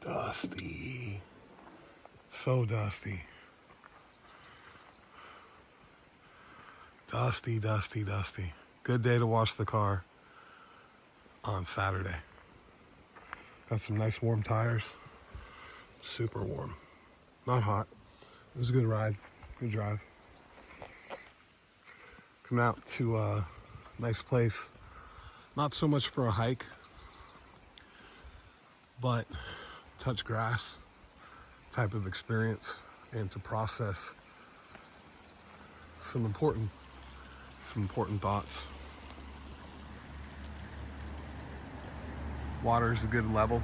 Dusty. So dusty. Dusty, dusty, dusty. Good day to wash the car on Saturday. Got some nice warm tires. Super warm. Not hot. It was a good ride. Good drive. Coming out to a nice place. Not so much for a hike, but touch grass type of experience, and to process some important thoughts. Water's a good level.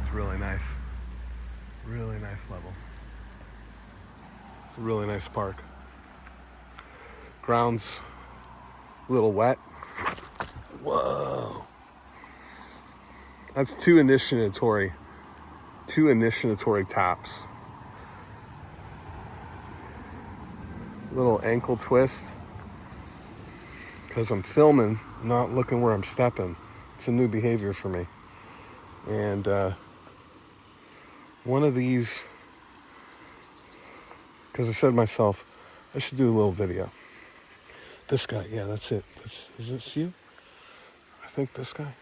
It's really nice. Really nice level. It's a really nice park. Ground's a little wet. Whoa. That's two initiatory taps. Little ankle twist. Because I'm filming, not looking where I'm stepping. It's a new behavior for me. And one of these, because I said to myself, I should do a little video. This guy, yeah, that's it. Is this you? I think this guy.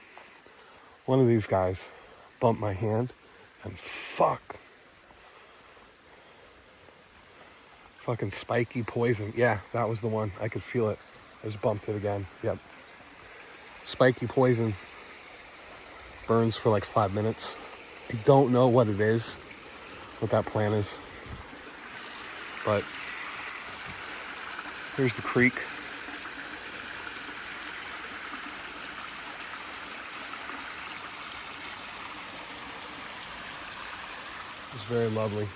One of these guys bumped my hand, and fucking spiky poison. Yeah, that was the one. I could feel it. I just bumped it again. Yep. Spiky poison burns for like 5 minutes. I don't know what it is, what that plant is. But here's the creek. It's very lovely.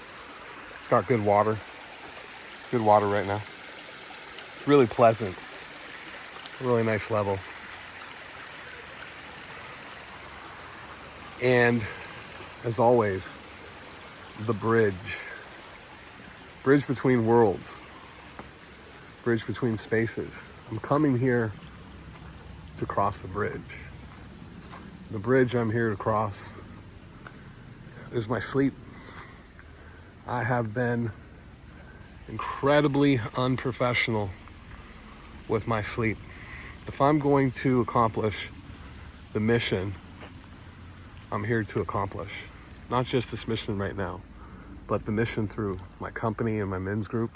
It's got good water. Good water right now. Really pleasant. Really nice level. And as always, the bridge. Bridge between worlds. Bridge between spaces. I'm coming here to cross the bridge. The bridge I'm here to cross is my sleep. I have been incredibly unprofessional with my sleep. If I'm going to accomplish the mission I'm here to accomplish, not just this mission right now, but the mission through my company and my men's group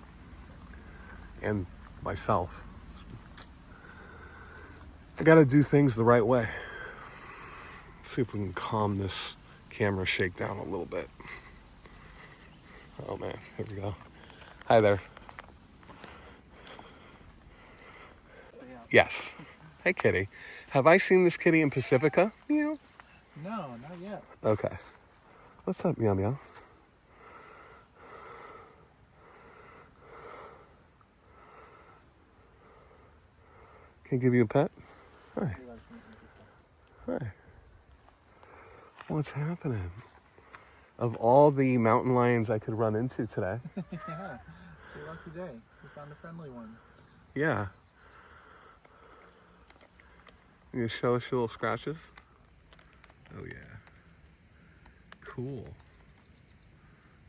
and myself, I gotta do things the right way. Let's see if we can calm this camera shakedown a little bit. Oh man, here we go. Hi there. Yes. Hey kitty. Have I seen this kitty in Pacifica? Meow. No, not yet. Okay. What's up, meow meow? Can I give you a pet? Hi. Hi. What's happening? Of all the mountain lions I could run into today. Yeah, it's a lucky day. We found a friendly one. Yeah. You gonna show us your little scratches? Oh yeah. Cool.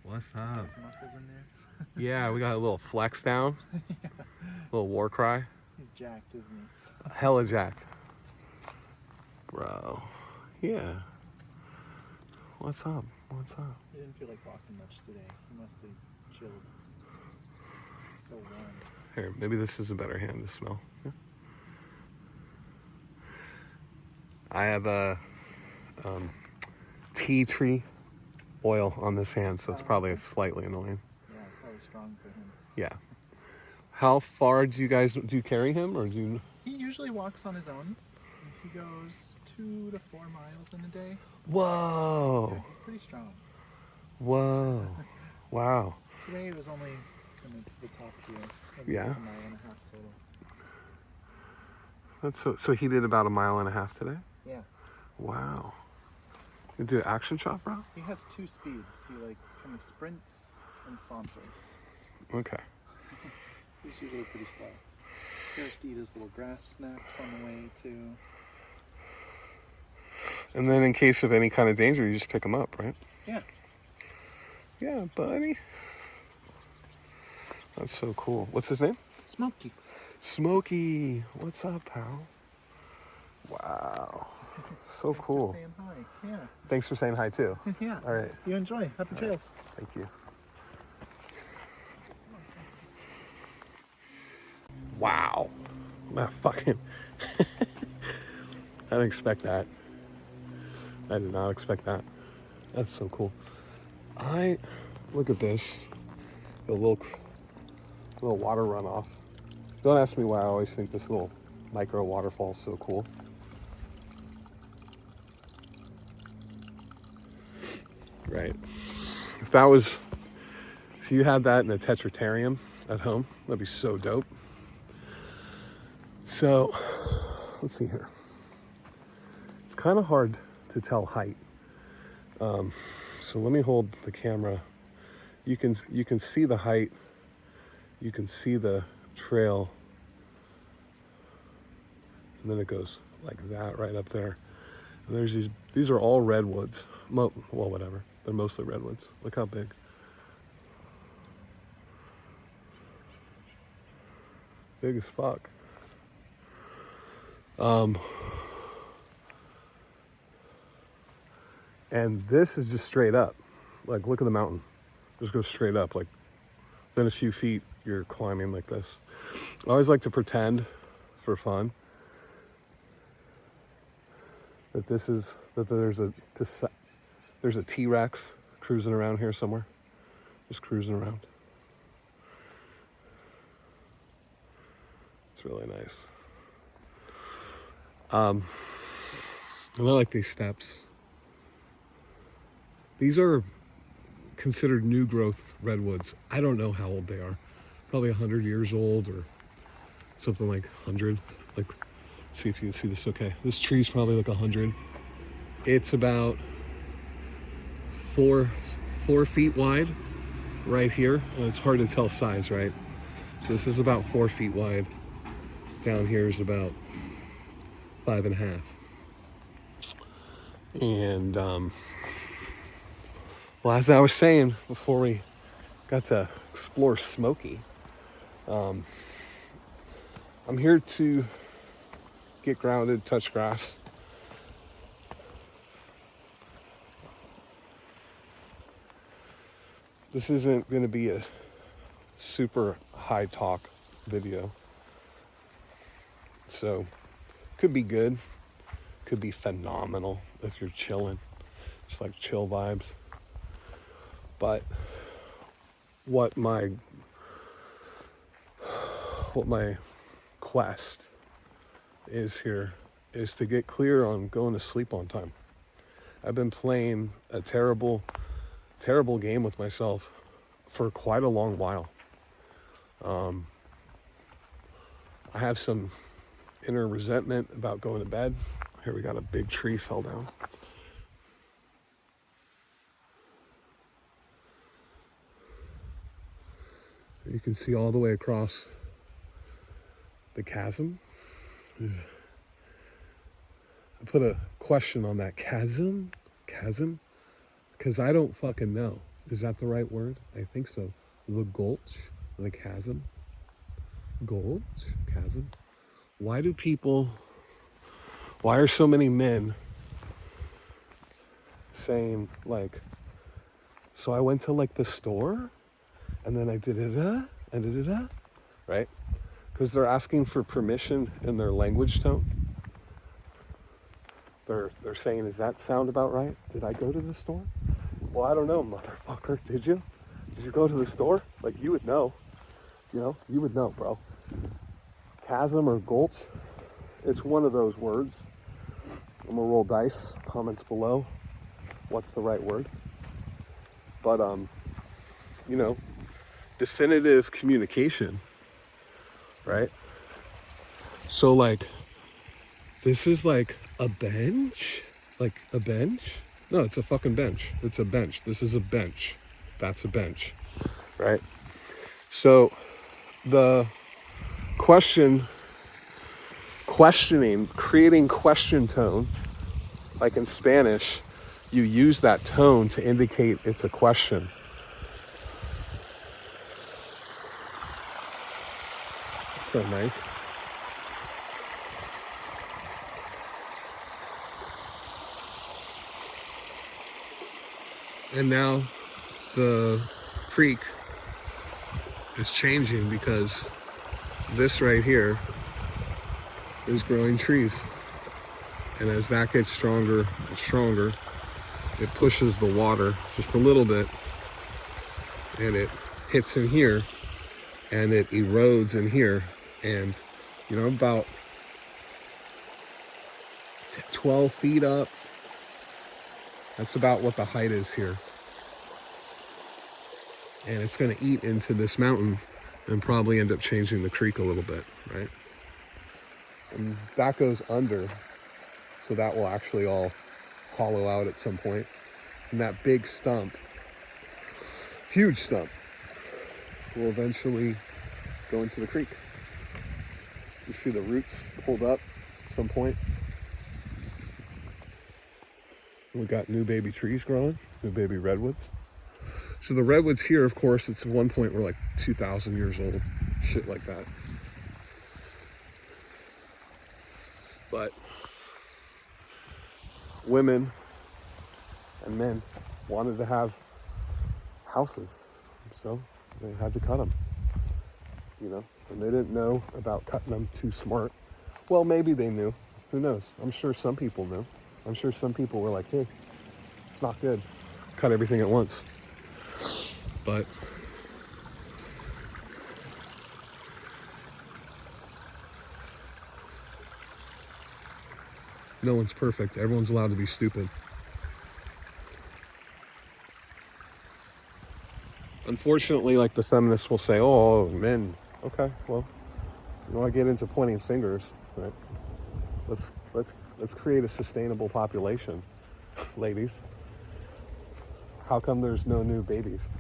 What's up? There's muscles in there. Yeah, we got a little flex down. Yeah. Little war cry. He's jacked, isn't he? Hella jacked. Bro. Yeah. What's up? What's up? He didn't feel like walking much today. He must have chilled. It's so warm. Here, maybe this is a better hand to smell. Yeah. I have a tea tree oil on this hand, so it's probably slightly annoying. Yeah, probably strong for him. Yeah. How far do you carry him, or do you? He usually walks on his own. He goes 2 to 4 miles in a day. Whoa. Yeah, he's pretty strong. Whoa. Wow. Today it was only coming to the top here. Maybe Yeah. like a mile and a half total. That's so he did about 1.5 miles today? Yeah. Wow. You do an action shot, bro? He has 2 speeds. He like kind of sprints and saunters. Okay. He's usually pretty slow. He likes to eat his little grass snacks on the way too. And then in case of any kind of danger, you just pick them up, right? Yeah. Yeah, buddy. That's so cool. What's his name? Smokey. Smokey. What's up, pal? Wow. So cool. Thanks for saying hi. Yeah. Thanks for saying hi, too. Yeah. All right. You enjoy. Happy trails. Thank you. Wow. Man, fucking. I didn't expect that. I did not expect that. That's so cool. Look at this. The little water runoff. Don't ask me why I always think this little micro waterfall is so cool. Right. If you had that in a tetratarium at home, that'd be so dope. So, let's see here. It's kind of hard to tell height. So let me hold the camera. You can see the height. You can see the trail. And then it goes like that right up there. And there's these are all redwoods. Well, whatever. They're mostly redwoods. Look how big. Big as fuck. And this is just straight up. Like, look at the mountain. Just goes straight up. Like, within a few feet, you're climbing like this. I always like to pretend, for fun, that there's a T-Rex cruising around here somewhere. Just cruising around. It's really nice. And I like these steps. These are considered new growth redwoods. I don't know how old they are. Probably 100 years old or something like 100. Like, see if you can see this okay. This tree's probably like 100. It's about 4 feet wide right here. And it's hard to tell size, right? So this is about 4 feet wide. Down here is about 5.5. And well, as I was saying before we got to explore Smokey, I'm here to get grounded, touch grass. This isn't going to be a super high talk video. So, could be good. Could be phenomenal if you're chilling. Just like chill vibes. But what my quest is here is to get clear on going to sleep on time. I've been playing a terrible game with myself for quite a long while. I have some inner resentment about going to bed. Here we got a big tree fell down. You can see all the way across the chasm. I put a question on that. Chasm? Because I don't fucking know. Is that the right word? I think so. The gulch, the chasm. Gulch, chasm. Why are so many men saying like, so I went to like the store and then I did it, right? Because they're asking for permission in their language tone. They're saying, does that sound about right? Did I go to the store? Well, I don't know, motherfucker. Did you? Did you go to the store? Like, you would know. You know, you would know, bro. Chasm or gulch, it's one of those words. I'm gonna roll dice. Comments below. What's the right word? But, you know, definitive communication, right? So, like, this is like a bench? Like a bench? No, it's a fucking bench. It's a bench. This is a bench. That's a bench, right? So the questioning, creating question tone like in Spanish, you use that tone to indicate it's a question. So nice. And now the creek is changing because this right here is growing trees. And as that gets stronger and stronger, it pushes the water just a little bit and it hits in here and it erodes in here. And, you know, about 12 feet up, that's about what the height is here. And it's going to eat into this mountain and probably end up changing the creek a little bit, right? And that goes under, so that will actually all hollow out at some point. And that big stump, huge stump, will eventually go into the creek. You see the roots pulled up at some point. We got new baby trees growing, new baby redwoods. So the redwoods here, of course, it's at one point were like 2,000 years old, shit like that. But women and men wanted to have houses, so they had to cut them, you know, and they didn't know about cutting them too smart. Well, maybe they knew, who knows? I'm sure some people knew. I'm sure some people were like, hey, it's not good, cut everything at once. But no one's perfect. Everyone's allowed to be stupid. Unfortunately, like the feminists will say, oh, men. Okay, well, you want to get into pointing fingers, right? Let's create a sustainable population, ladies. How come there's no new babies?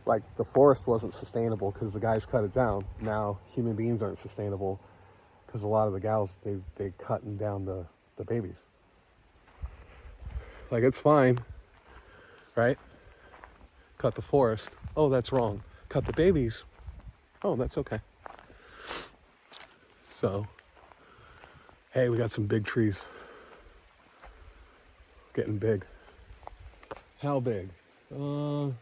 Like the forest wasn't sustainable because the guys cut it down. Now human beings aren't sustainable because a lot of the gals they cutting down the babies. Like it's fine, right? Cut the forest. Oh, that's wrong. Cut the babies. Oh, that's okay. So, hey, we got some big trees. Getting big. How big? About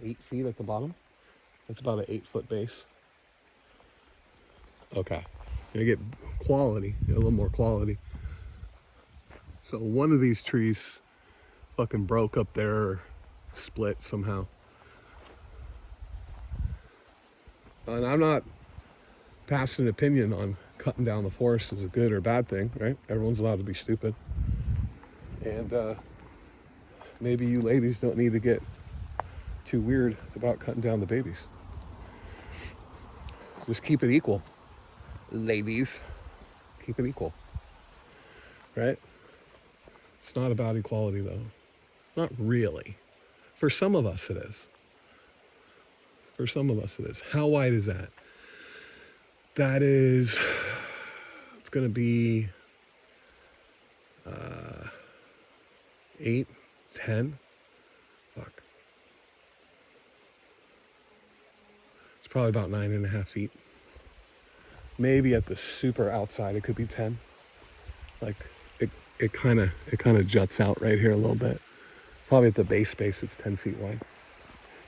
8 feet at the bottom. That's about an 8-foot base. Okay. Gonna get quality, a little more quality. So one of these trees fucking broke up there, or split somehow. And I'm not passing an opinion on cutting down the forest is a good or bad thing, right? Everyone's allowed to be stupid. And maybe you ladies don't need to get too weird about cutting down the babies. Just keep it equal. Ladies, keep it equal. Right? It's not about equality though. Not really. For some of us it is. For some of us it is. How wide is that? That is, it's gonna be 8, 10. Fuck. It's probably about 9.5 feet. Maybe at the super outside it could be 10. Like it kind of juts out right here a little bit. Probably at the base space it's 10 feet wide.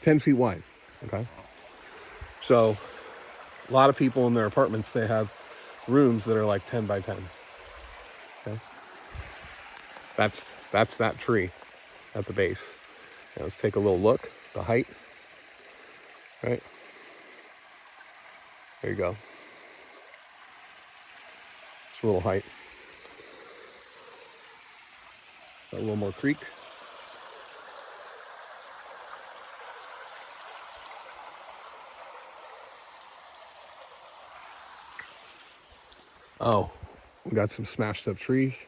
10 feet wide. Okay. So a lot of people in their apartments, they have rooms that are like 10 by 10. Okay. That's that tree at the base. Now let's take a little look. The height. Right. There you go. It's a little height. Got a little more creek. Oh, we got some smashed up trees.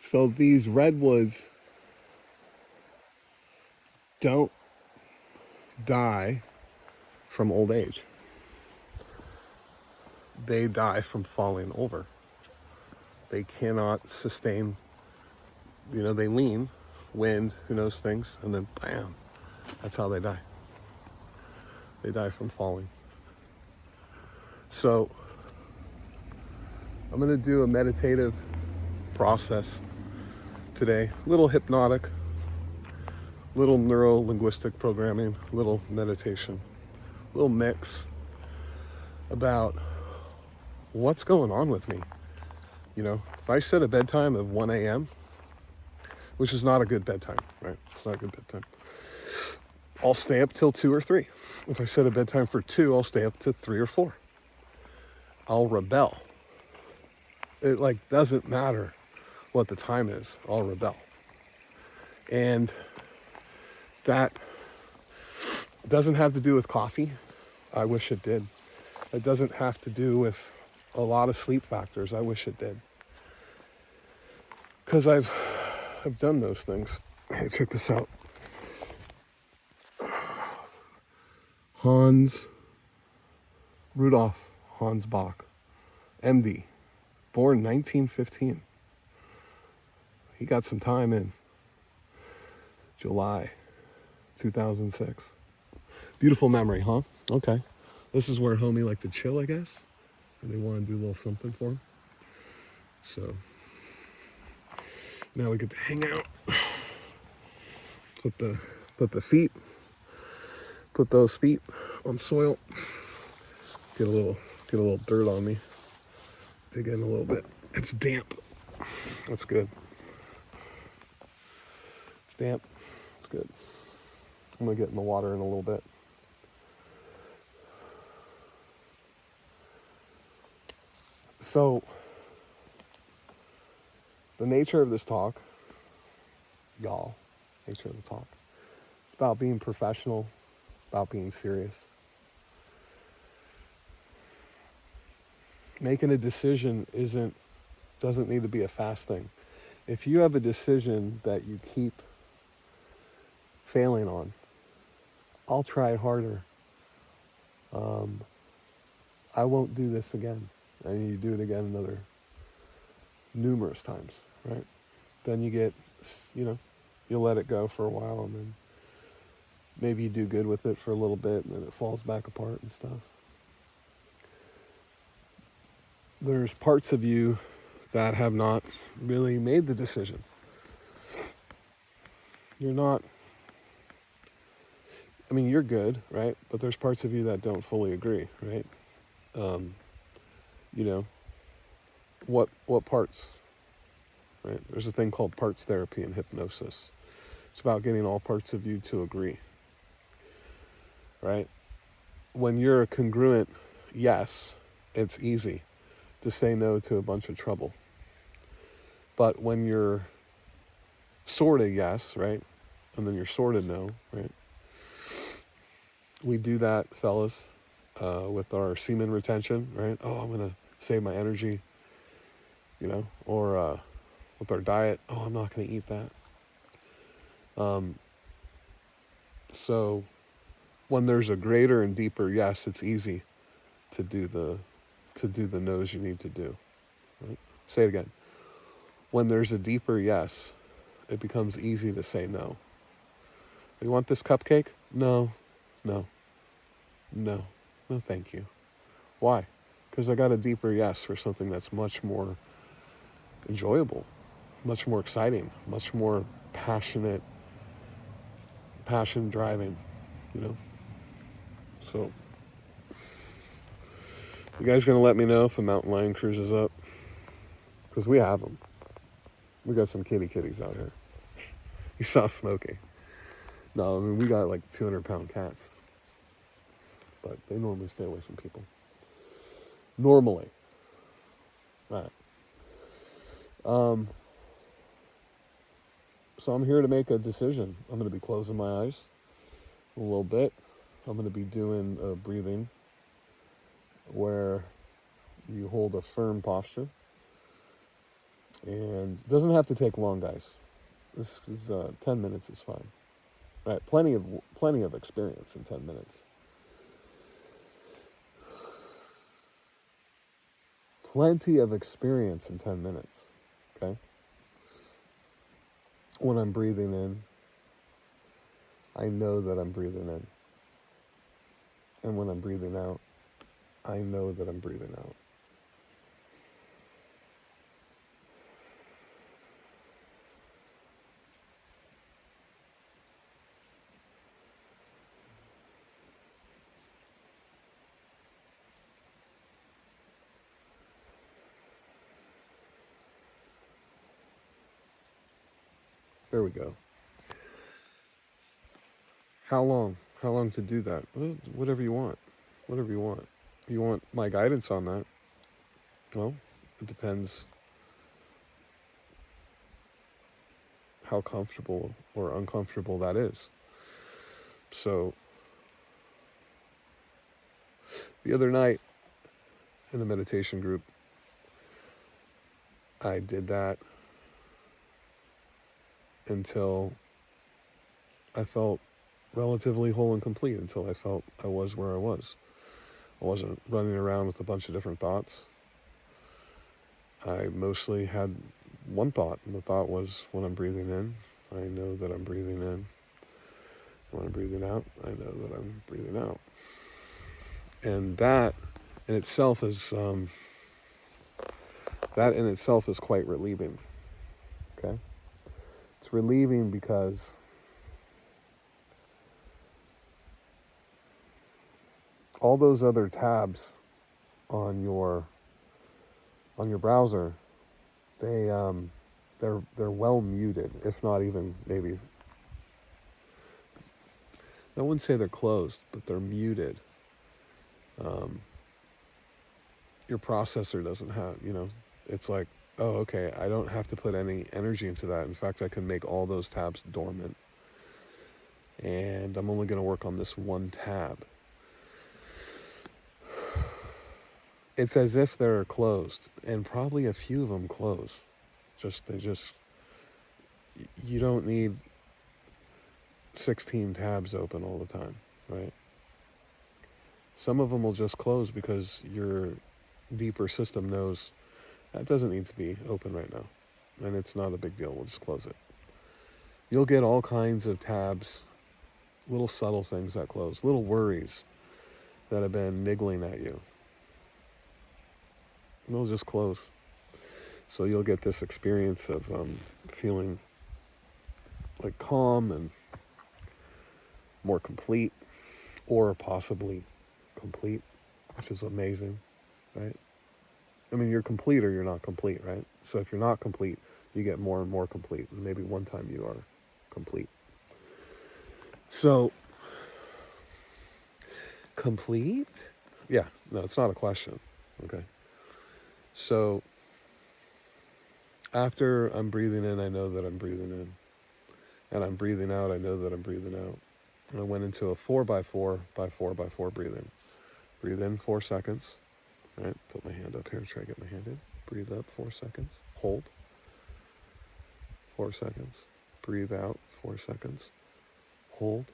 So these redwoods don't die from old age. they die from falling over. They cannot sustain, they lean, wind, who knows things, and then bam, that's how they die. They die from falling. So I'm going to do a meditative process today, a little hypnotic, little neuro-linguistic programming, little meditation, little mix about what's going on with me. If I set a bedtime of 1 a.m., which is not a good bedtime, right? It's not a good bedtime. I'll stay up till 2 or 3. If I set a bedtime for 2, I'll stay up to 3 or 4. I'll rebel. It doesn't matter what the time is. I'll rebel. And that doesn't have to do with coffee. I wish it did. It doesn't have to do with a lot of sleep factors. I wish it did. Because I've done those things. Hey, check this out. Rudolf Hans Bach, MD, born 1915. He got some time in July 2006. Beautiful memory, huh? Okay. This is where homie like to chill, I guess. And they want to do a little something for him. So now we get to hang out. Put those feet on soil. Get a little dirt on me. Dig in a little bit. It's damp. That's good. It's damp. It's good. I'm gonna get in the water in a little bit. So, the nature of this talk, nature of the talk, it's about being professional, about being serious. Making a decision doesn't need to be a fast thing. If you have a decision that you keep failing on, I'll try harder. I won't do this again. And you do it again numerous times, right? Then you get, you let it go for a while, and then maybe you do good with it for a little bit, and then it falls back apart and stuff. There's parts of you that have not really made the decision. You're good, right? But there's parts of you that don't fully agree, right? What parts, right? There's a thing called parts therapy in hypnosis. It's about getting all parts of you to agree, right? When you're a congruent yes, it's easy to say no to a bunch of trouble. But when you're sort of yes, right? And then you're sort of no, right? We do that, fellas, with our semen retention, right? Oh, I'm going to save my energy, or with our diet. Oh, I'm not going to eat that. So when there's a greater and deeper yes, it's easy to do the no's you need to do. Right? Say it again. When there's a deeper yes, it becomes easy to say no. You want this cupcake? No, thank you. Why? Because I got a deeper yes for something that's much more enjoyable, much more exciting, much more passion driving, So, you guys gonna let me know if the mountain lion cruise is up? Because we have them. We got some kitties out here. You saw Smokey. No, we got 200-pound cats. But they normally stay away from people. Normally. All right. So I'm here to make a decision. I'm going to be closing my eyes a little bit. I'm going to be doing a breathing where you hold a firm posture. And it doesn't have to take long, guys. This is 10 minutes is fine. All right, plenty of experience in 10 minutes. plenty of experience in 10 minutes, okay? When I'm breathing in, I know that I'm breathing in. And when I'm breathing out, I know that I'm breathing out. There we go. How long? How long to do that? Whatever you want. Whatever you want. You want my guidance on that? Well, it depends how comfortable or uncomfortable that is. So, the other night in the meditation group, I did that until I felt relatively whole and complete, until I felt I was where I was. I wasn't running around with a bunch of different thoughts. I mostly had one thought, and the thought was, when I'm breathing in, I know that I'm breathing in. When I'm breathing out, I know that I'm breathing out. And that in itself is quite relieving. Okay? It's relieving because all those other tabs on your browser, they're well muted, if not even maybe, I wouldn't say they're closed, but they're muted. Your processor doesn't have, it's like, oh, okay, I don't have to put any energy into that. In fact, I can make all those tabs dormant. And I'm only going to work on this one tab. It's as if they're closed, and probably a few of them close. You don't need 16 tabs open all the time, right? Some of them will just close because your deeper system knows that doesn't need to be open right now. And it's not a big deal, we'll just close it. You'll get all kinds of tabs, little subtle things that close, little worries that have been niggling at you. And they'll just close. So you'll get this experience of feeling like calm and more complete, or possibly complete, which is amazing, right? I mean, you're complete or you're not complete, right? So if you're not complete, you get more and more complete. And maybe one time you are complete. So, complete? Yeah, no, it's not a question. Okay. So, after I'm breathing in, I know that I'm breathing in. And I'm breathing out, I know that I'm breathing out. And I went into a 4x4 by 4x4 breathing. Breathe in 4 seconds. Right, put my hand up here, try to get my hand in. Breathe up 4 seconds. Hold. 4 seconds. Breathe out 4 seconds. Hold.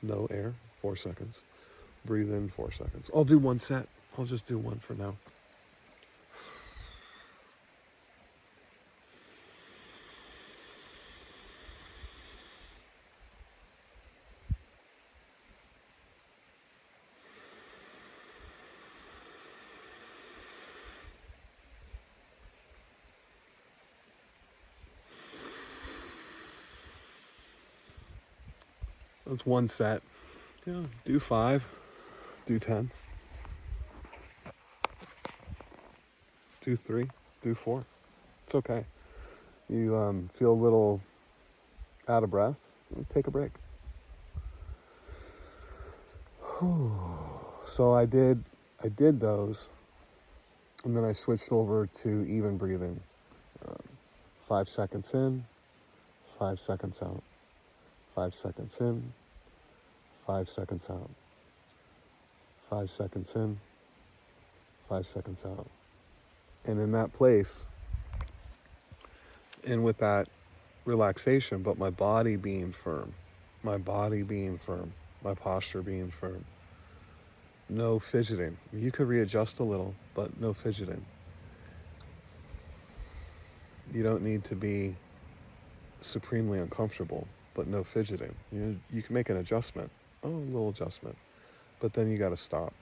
No air. 4 seconds. Breathe in 4 seconds. I'll do one set. I'll just do one for now. That's one set. Yeah, do 5. Do 10. Do 3. Do 4. It's okay. You feel a little out of breath, take a break. So I did those, and then I switched over to even breathing. 5 seconds in, 5 seconds out. 5 seconds in, 5 seconds out. 5 seconds in, 5 seconds out. And in that place, and with that relaxation, but my body being firm, my posture being firm. No fidgeting. You could readjust a little, but no fidgeting. You don't need to be supremely uncomfortable, but no fidgeting. You can make an adjustment. Oh, a little adjustment. But then you got to stop.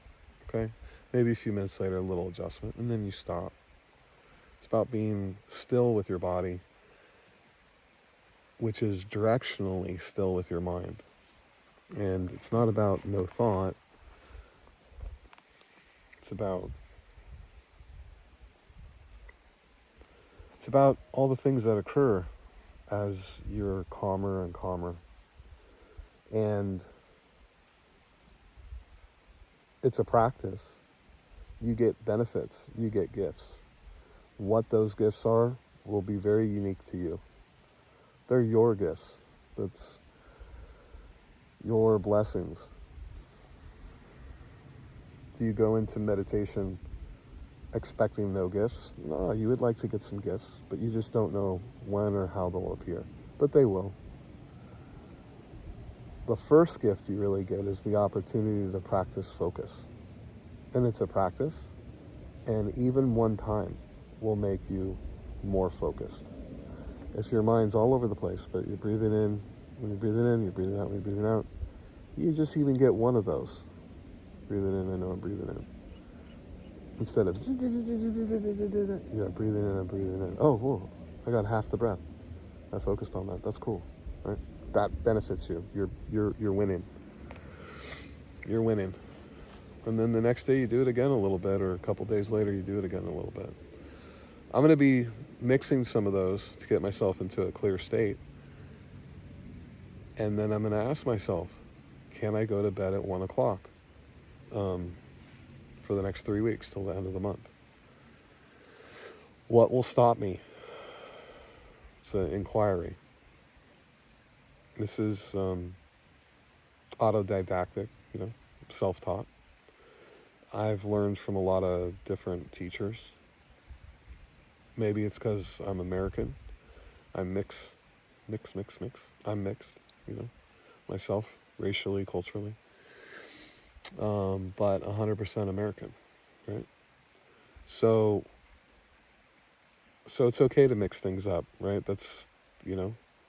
Okay? Maybe a few minutes later, a little adjustment, and then you stop. It's about being still with your body, which is directionally still with your mind. And it's not about no thought. It's about all the things that occur as you're calmer and calmer. And it's a practice. You get benefits, you get gifts. What those gifts are will be very unique to you. They're your gifts. That's your blessings. Do you go into meditation expecting no gifts? No, you would like to get some gifts, but you just don't know when or how they'll appear. But they will. The first gift you really get is the opportunity to practice focus. And it's a practice, and even one time will make you more focused. If your mind's all over the place, but you're breathing in, when you're breathing in, you're breathing out, when you're breathing out, you just even get one of those. Breathing in, I know I'm breathing in. Instead of, yeah, breathing in and breathing in. Oh, whoa, I got half the breath. I focused on that. That's cool, right? That benefits you. You're winning. You're winning. And then the next day you do it again a little bit, or a couple days later you do it again a little bit. I'm going to be mixing some of those to get myself into a clear state. And then I'm going to ask myself, can I go to bed at 1 o'clock for the next 3 weeks till the end of the month? What will stop me? It's an inquiry. This is autodidactic, self-taught. I've learned from a lot of different teachers. Maybe it's because I'm American. I'm mix. I'm mixed, myself, racially, culturally. But 100% American, right? So it's okay to mix things up, right? That's,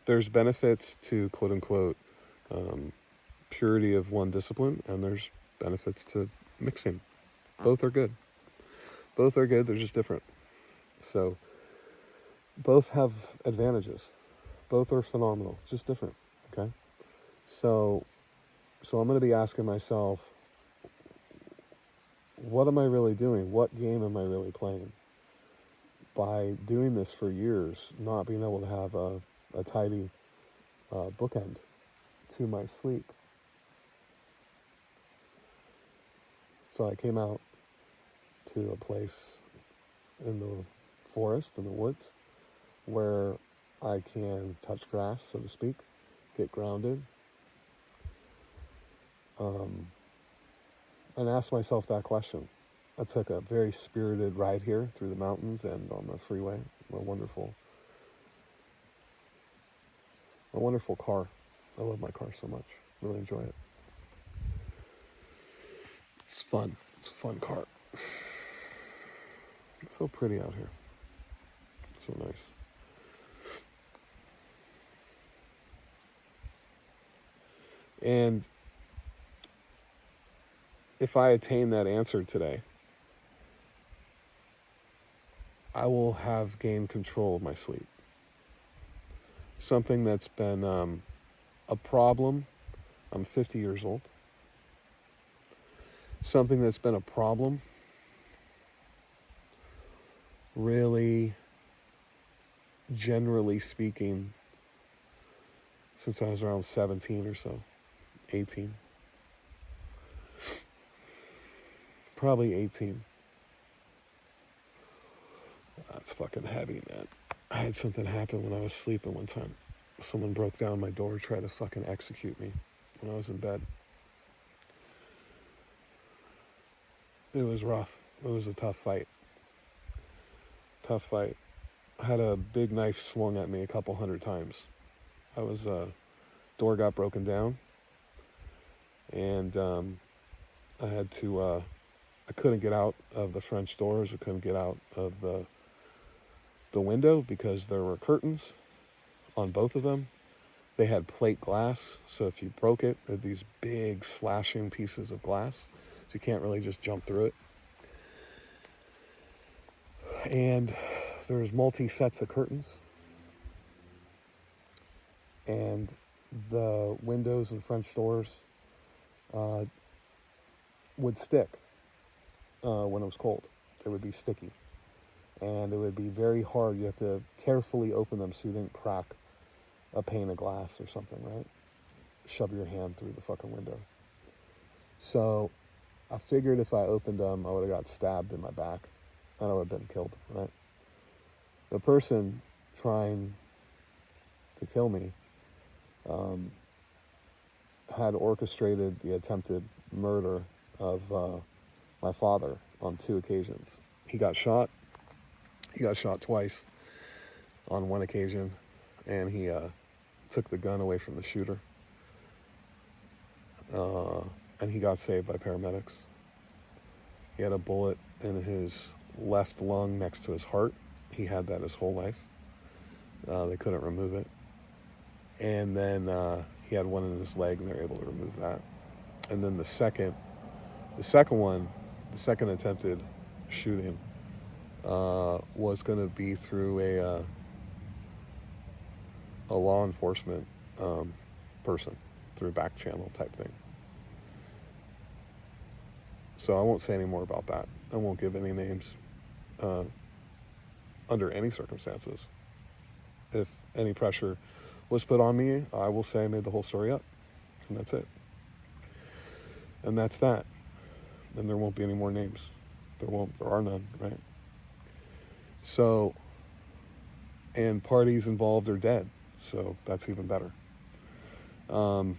there's benefits to quote unquote purity of one discipline, and there's benefits to mixing. Both are good. Both are good, they're just different. So both have advantages. Both are phenomenal, just different, okay? So I'm going to be asking myself, what am I really doing? What game am I really playing? By doing this for years, not being able to have a tidy bookend to my sleep. So I came out to a place in the forest, in the woods, where I can touch grass, so to speak, get grounded, and ask myself that question. I took a very spirited ride here through the mountains and on the freeway. A wonderful car. I love my car so much. Really enjoy it. It's fun. It's a fun car. It's so pretty out here. So nice. And if I attain that answer today, I will have gained control of my sleep. Something that's been a problem. I'm 50 years old. Something that's been a problem, really, generally speaking, since I was around 17 or so, 18. Probably 18. That's fucking heavy, man. I had something happen when I was sleeping one time. Someone broke down my door, tried to fucking execute me when I was in bed. It was rough. It was a tough fight. I had a big knife swung at me a couple hundred times. Door got broken down, and I had to, I couldn't get out of the French doors. I couldn't get out of the the window because there were curtains on both of them. They had plate glass, so if you broke it, they're these big slashing pieces of glass, so you can't really just jump through it. And there's multi-sets of curtains. And the windows and French doors would stick when it was cold. They would be sticky. And it would be very hard. You have to carefully open them so you didn't crack a pane of glass or something, right? Shove your hand through the fucking window. So I figured if I opened them, I would have got stabbed in my back and I would have been killed, right? The person trying to kill me had orchestrated the attempted murder of my father on 2 occasions. He got shot twice on one occasion, and he took the gun away from the shooter. And he got saved by paramedics. He had a bullet in his left lung next to his heart. He had that his whole life. They couldn't remove it. And then he had one in his leg, and they were able to remove that. And then the second attempted shooting was going to be through a law enforcement person, through a back channel type thing. So I won't say any more about that. I won't give any names under any circumstances. If any pressure was put on me, I will say I made the whole story up. And that's it. And that's that. And there won't be any more names. There are none, right? So, and parties involved are dead. So that's even better. And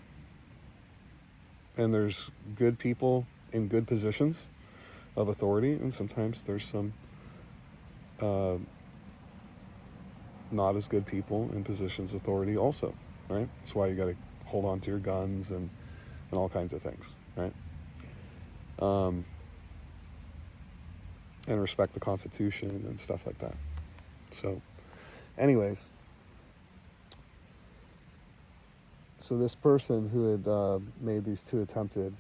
there's good people in good positions of authority, and sometimes there's some not as good people in positions of authority also, right? That's why you got to hold on to your guns and all kinds of things, right? And respect the Constitution and stuff like that. So, anyways, so this person who had made these 2 attempted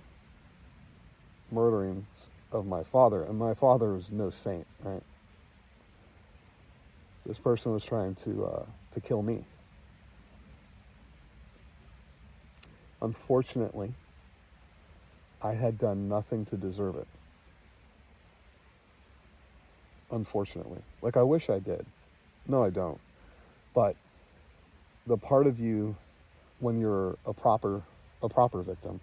murderings of my father, and my father was no saint, right? This person was trying to kill me. Unfortunately, I had done nothing to deserve it. Unfortunately. Like, I wish I did. No, I don't. But the part of you, when you're a proper victim,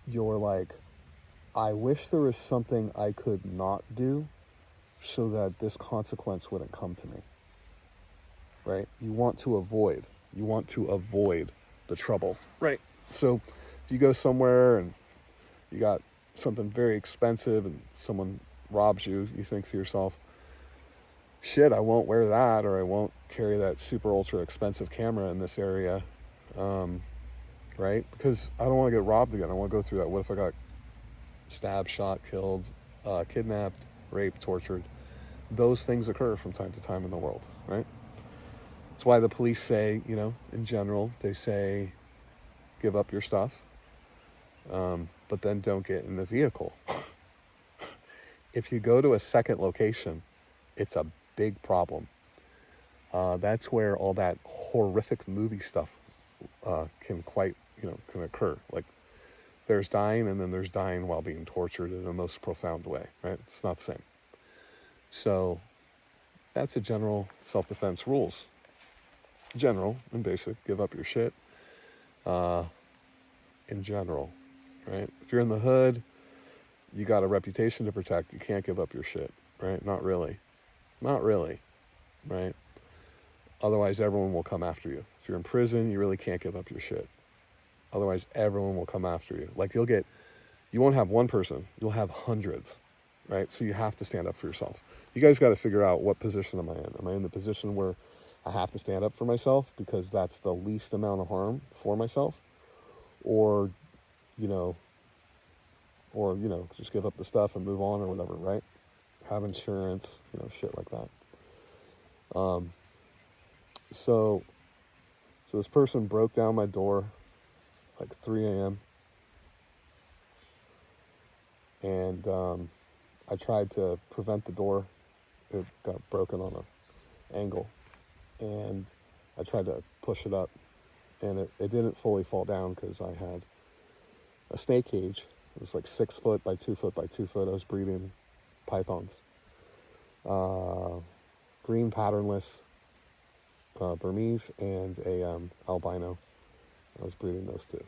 you're like, I wish there was something I could not do so that this consequence wouldn't come to me, right? You want to avoid the trouble, right? So if you go somewhere and you got something very expensive and someone robs you, you think to yourself, shit, I won't wear that, or I won't carry that super ultra expensive camera in this area, right? Because I don't want to get robbed again. I want to go through that. What if I got stabbed, shot, killed, kidnapped, raped, tortured? Those things occur from time to time in the world, right? That's why the police say, in general, they say, give up your stuff, but then don't get in the vehicle. If you go to a second location, it's a big problem. That's where all that horrific movie stuff can occur. Like, there's dying, and then there's dying while being tortured in the most profound way, right? It's not the same. So that's a general self-defense rules. General and basic, give up your shit. In general, right? If you're in the hood, you got a reputation to protect. You can't give up your shit, right? Not really, right? Otherwise, everyone will come after you. If you're in prison, you really can't give up your shit. Otherwise, everyone will come after you. Like, you won't have one person, you'll have hundreds, right? So you have to stand up for yourself. You guys got to figure out, what position am I in? Am I in the position where I have to stand up for myself because that's the least amount of harm for myself? Or, just give up the stuff and move on or whatever, right? Have insurance, shit like that. So this person broke down my door like 3 a.m. and I tried to prevent the door. It got broken on an angle, and I tried to push it up, and it didn't fully fall down because I had a snake cage. It was like 6 foot by 2 foot by 2 foot. I was breeding pythons, green patternless Burmese and a albino. I was breeding those two,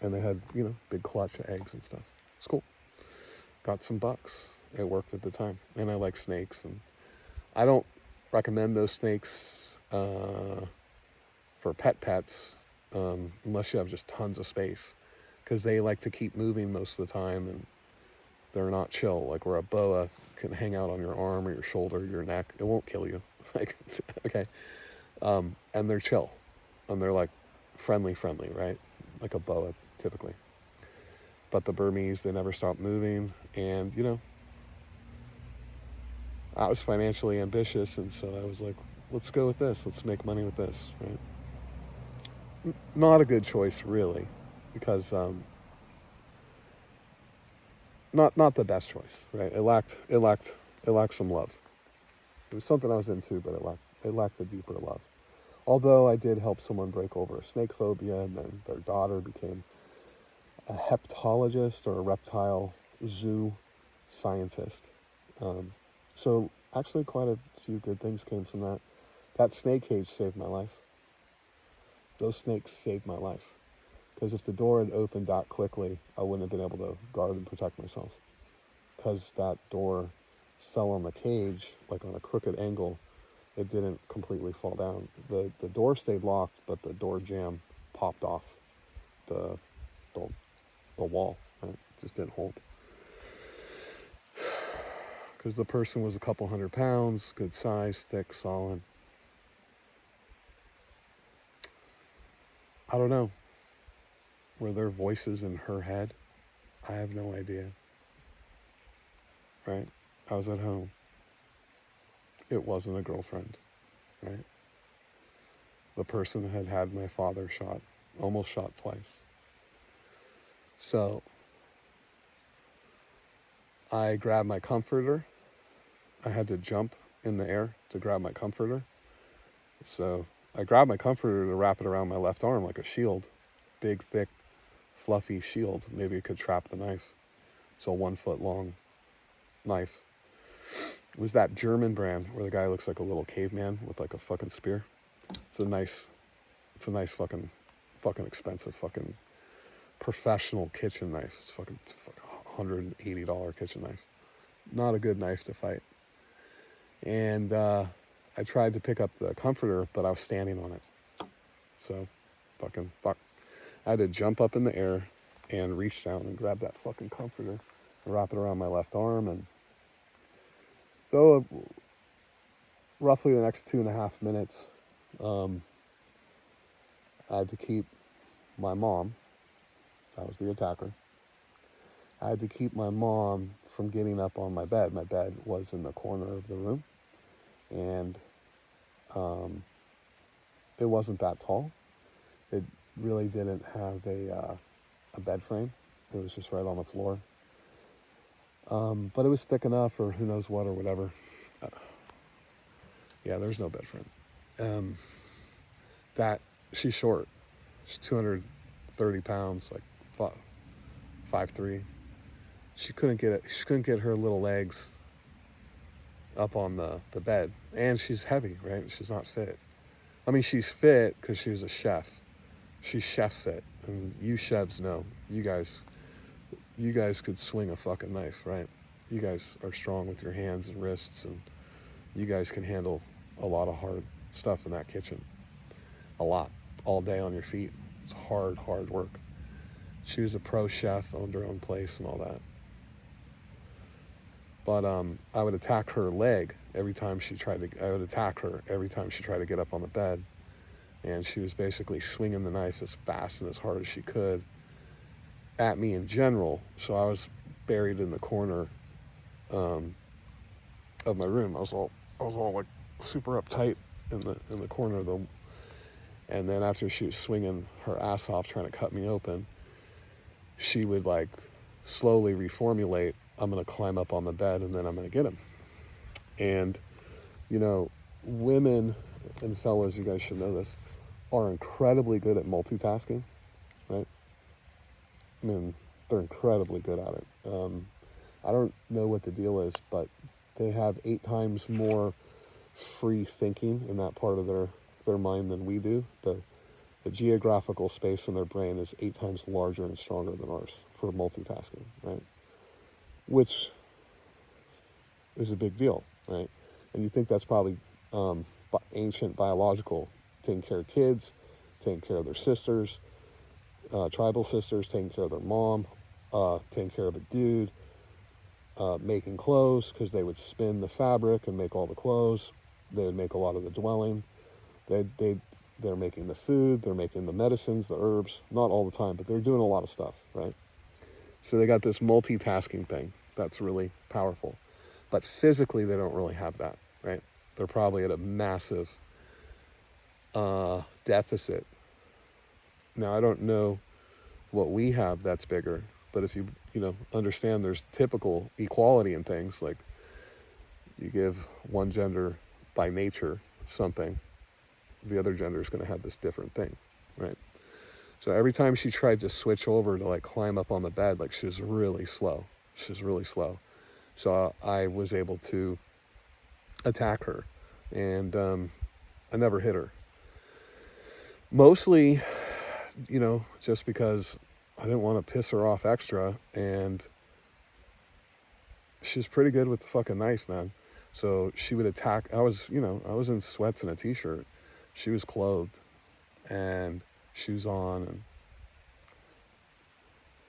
and they had big clutch of eggs and stuff. It's cool. Got some bucks. It worked at the time, and I like snakes, and I don't recommend those snakes for pets unless you have just tons of space, because they like to keep moving most of the time, and they're not chill. Like where a boa can hang out on your arm or your shoulder, your neck, it won't kill you. Like, okay, and they're chill, and they're like friendly, right? Like a boa typically. But the Burmese, they never stop moving, and I was financially ambitious, and so I was like, let's go with this. Let's make money with this, right? Not a good choice, really, because not the best choice, right? It lacked some love. It was something I was into, but it lacked a deeper love. Although I did help someone break over a snake phobia, and then their daughter became a heptologist or a reptile zoo scientist. So actually quite a few good things came from that. That snake cage saved my life. Those snakes saved my life. Because if the door had opened that quickly, I wouldn't have been able to guard and protect myself. Because that door fell on the cage, like on a crooked angle, it didn't completely fall down. The door stayed locked, but the door jamb popped off the wall. Right? It just didn't hold. Because the person was a couple 100 pounds, good size, thick, solid. I don't know. Were there voices in her head? I have no idea. Right? I was at home. It wasn't a girlfriend. Right? The person had my father shot, almost shot twice. So I grabbed my comforter. I had to jump in the air to grab my comforter. So I grabbed my comforter to wrap it around my left arm like a shield. Big, thick, fluffy shield. Maybe it could trap the knife. It's a 1 foot long knife. It was that German brand where the guy looks like a little caveman with like a fucking spear. It's a nice fucking expensive fucking professional kitchen knife. It's fucking $180 kitchen knife. Not a good knife to fight. And I tried to pick up the comforter, but I was standing on it. So, fuck. I had to jump up in the air and reach down and grab that fucking comforter and wrap it around my left arm. And so, roughly the next 2.5 minutes, I had to keep my mom, that was the attacker, I had to keep my mom from getting up on my bed. My bed was in the corner of the room, and it wasn't that tall. It really didn't have a bed frame. It was just right on the floor. But it was thick enough, or who knows what, or whatever. Yeah, there's no bed frame. She's short. She's 230 pounds, like 5'3". She couldn't get her little legs up on the bed. And she's heavy, right? She's not fit. I mean, she's fit because she was a chef. She's chef fit. And you chefs know. You guys could swing a fucking knife, right? You guys are strong with your hands and wrists, and you guys can handle a lot of hard stuff in that kitchen. A lot. All day on your feet. It's hard work. She was a pro chef, owned her own place and all that. But I would attack her leg every time she tried to. I would attack her every time she tried to get up on the bed, and she was basically swinging the knife as fast and as hard as she could at me in general. So I was buried in the corner of my room. I was all like super uptight in the corner of the. And then after she was swinging her ass off trying to cut me open, she would like slowly reformulate. I'm gonna climb up on the bed and then I'm gonna get him. And you know, women and fellas, you guys should know this, are incredibly good at multitasking, right? I mean, they're incredibly good at it. I don't know what the deal is, but they have 8 times more free thinking in that part of their mind than we do. The geographical space in their brain is 8 times larger and stronger than ours for multitasking, right? Which is a big deal, right? And you think that's probably ancient biological, taking care of kids, taking care of their sisters, tribal sisters, taking care of their mom, taking care of a dude, making clothes, because they would spin the fabric and make all the clothes. They would make a lot of the dwelling. They're making the food, they're making the medicines, the herbs, not all the time, but they're doing a lot of stuff, right? So they got this multitasking thing that's really powerful. But physically, they don't really have that, right? They're probably at a massive deficit. Now, I don't know what we have that's bigger, but if you understand there's typical equality in things, like you give one gender by nature something, the other gender is going to have this different thing, right? So every time she tried to switch over to like climb up on the bed, like she was really slow. So I was able to attack her, and I never hit her. Mostly, just because I didn't want to piss her off extra, and she's pretty good with the fucking knife, man. So she would attack. I was in sweats and a t-shirt. She was clothed and shoes on, and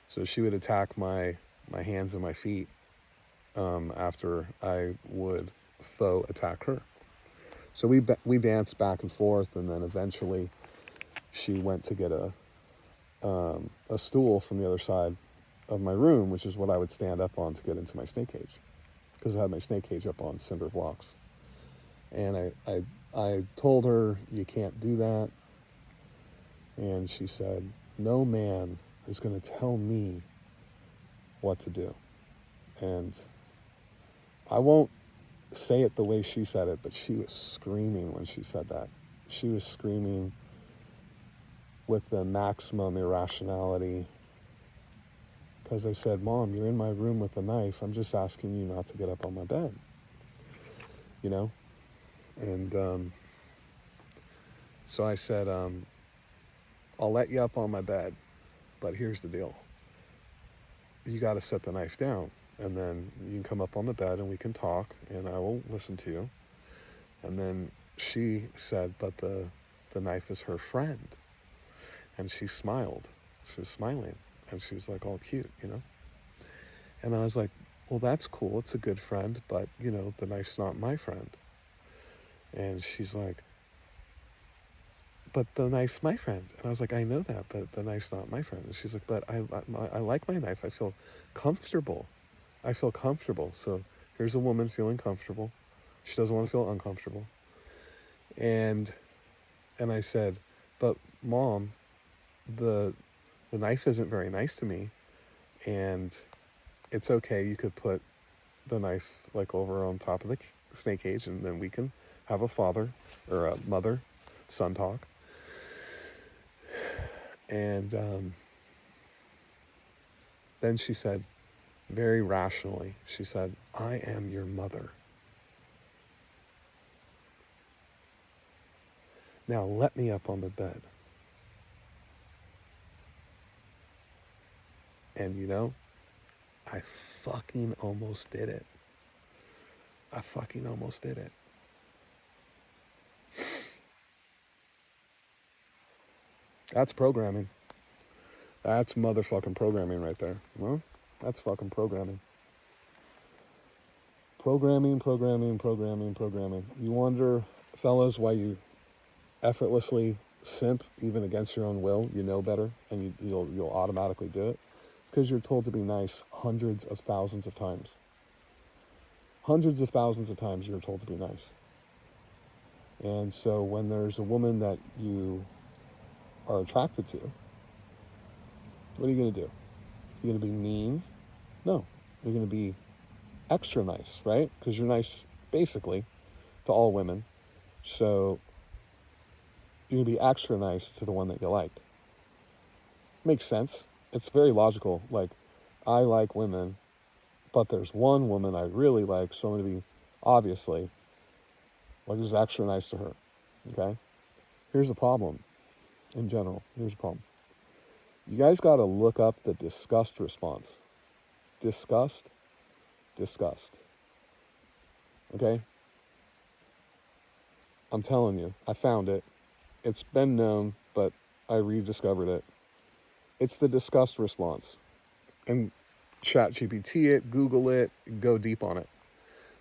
so she would attack my hands and my feet after I would faux attack her. So we danced back and forth, and then eventually she went to get a stool from the other side of my room, which is what I would stand up on to get into my snake cage, because I had my snake cage up on cinder blocks. And I told her, you can't do that. And she said, no man is going to tell me what to do. And I won't say it the way she said it, but she was screaming when she said that. She was screaming with the maximum irrationality, because I said, Mom, you're in my room with a knife. I'm just asking you not to get up on my bed. And so I said, I'll let you up on my bed, but here's the deal. You got to set the knife down, and then you can come up on the bed and we can talk, and I will listen to you. And then she said, but the knife is her friend. And she smiled. She was smiling, and she was like all cute, And I was like, well, that's cool. It's a good friend, but, the knife's not my friend. And she's like, but the knife's my friend. And I was like, I know that, but the knife's not my friend. And she's like, but I like my knife. I feel comfortable. So here's a woman feeling comfortable. She doesn't want to feel uncomfortable. And I said, but Mom, the knife isn't very nice to me, and it's okay. You could put the knife like over on top of the snake cage, and then we can have a father or a mother-son talk. And then she said, very rationally, she said, I am your mother. Now let me up on the bed. And I fucking almost did it. That's programming. That's motherfucking programming right there. Well, that's fucking programming. Programming. You wonder, fellas, why you effortlessly simp even against your own will? You know better, and you'll automatically do it. It's because you're told to be nice hundreds of thousands of times. Hundreds of thousands of times you're told to be nice. And so when there's a woman that you are attracted to, what are you going to do? You're going to be mean? No. You're going to be extra nice, right? Because you're nice, basically, to all women. So you're going to be extra nice to the one that you like. Makes sense. It's very logical. Like, I like women, but there's one woman I really like, so I'm going to be, obviously, like, just extra nice to her. Okay? Here's the problem in general. Here's the problem. You guys got to look up the disgust response. Disgust, disgust. Okay? I'm telling you, I found it. It's been known, but I rediscovered it. It's the disgust response. And ChatGPT it, Google it, go deep on it.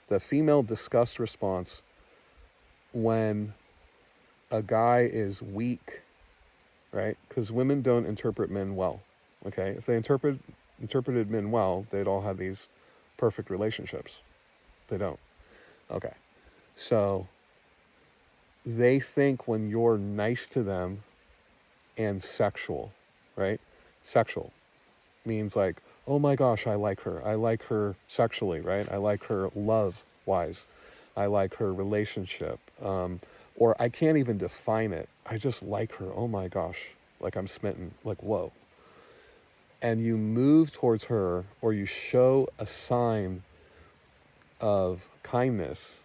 The female disgust response when a guy is weak, right? Because women don't interpret men well, okay? If they interpreted men well, they'd all have these perfect relationships. They don't. Okay. So they think when you're nice to them and sexual, right? Sexual means like, oh my gosh, I like her. I like her sexually, right? I like her love-wise. I like her relationship. Or I can't even define it. I just like her. Oh my gosh. Like I'm smitten. Like, whoa. And you move towards her or you show a sign of kindness.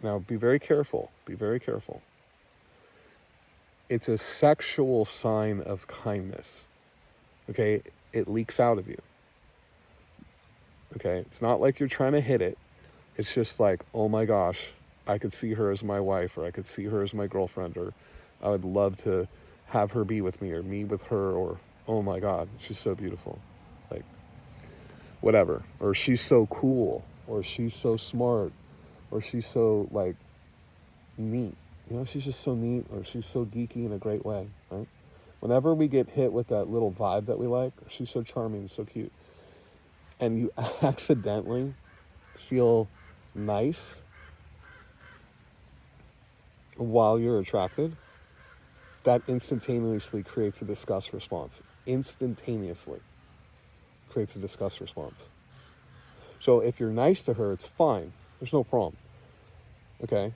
Now, be very careful. Be very careful. It's a sexual sign of kindness. Okay? It leaks out of you. Okay? It's not like you're trying to hit it. It's just like, oh my gosh, I could see her as my wife, or I could see her as my girlfriend, or I would love to have her be with me, or me with her, or oh my God, she's so beautiful. Like, whatever. Or she's so cool, or she's so smart, or she's so, like, neat. You know, she's just so neat, or she's so geeky in a great way, right? Whenever we get hit with that little vibe that we like, she's so charming, so cute, and you accidentally feel nice while you're attracted, that instantaneously creates a disgust response. Instantaneously creates a disgust response. So if you're nice to her, it's fine. There's no problem. Okay?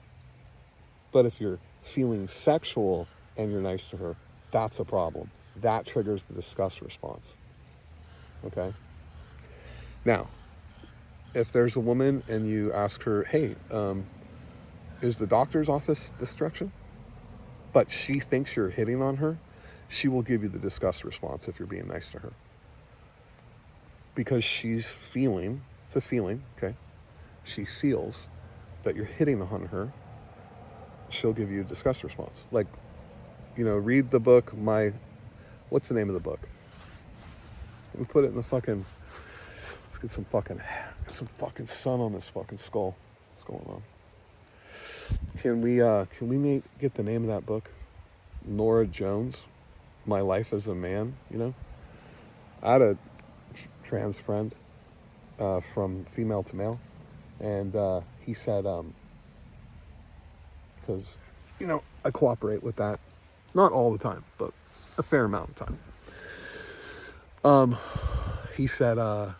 But if you're feeling sexual and you're nice to her, that's a problem. That triggers the disgust response. Okay? Now, if there's a woman and you ask her, hey, is the doctor's office this direction? But she thinks you're hitting on her, she will give you the disgust response if you're being nice to her. Because she's feeling, it's a feeling, okay? She feels that you're hitting on her, she'll give you a disgust response. Like, you know, read the book, what's the name of the book? Let me put it in the fucking, let's get some fucking sun on this fucking skull. What's going on? Can we get the name of that book? Nora Jones, My Life as a Man, you know? I had a trans friend from female to male, and he said, because, you know, I cooperate with that, not all the time, but a fair amount of time. He said, I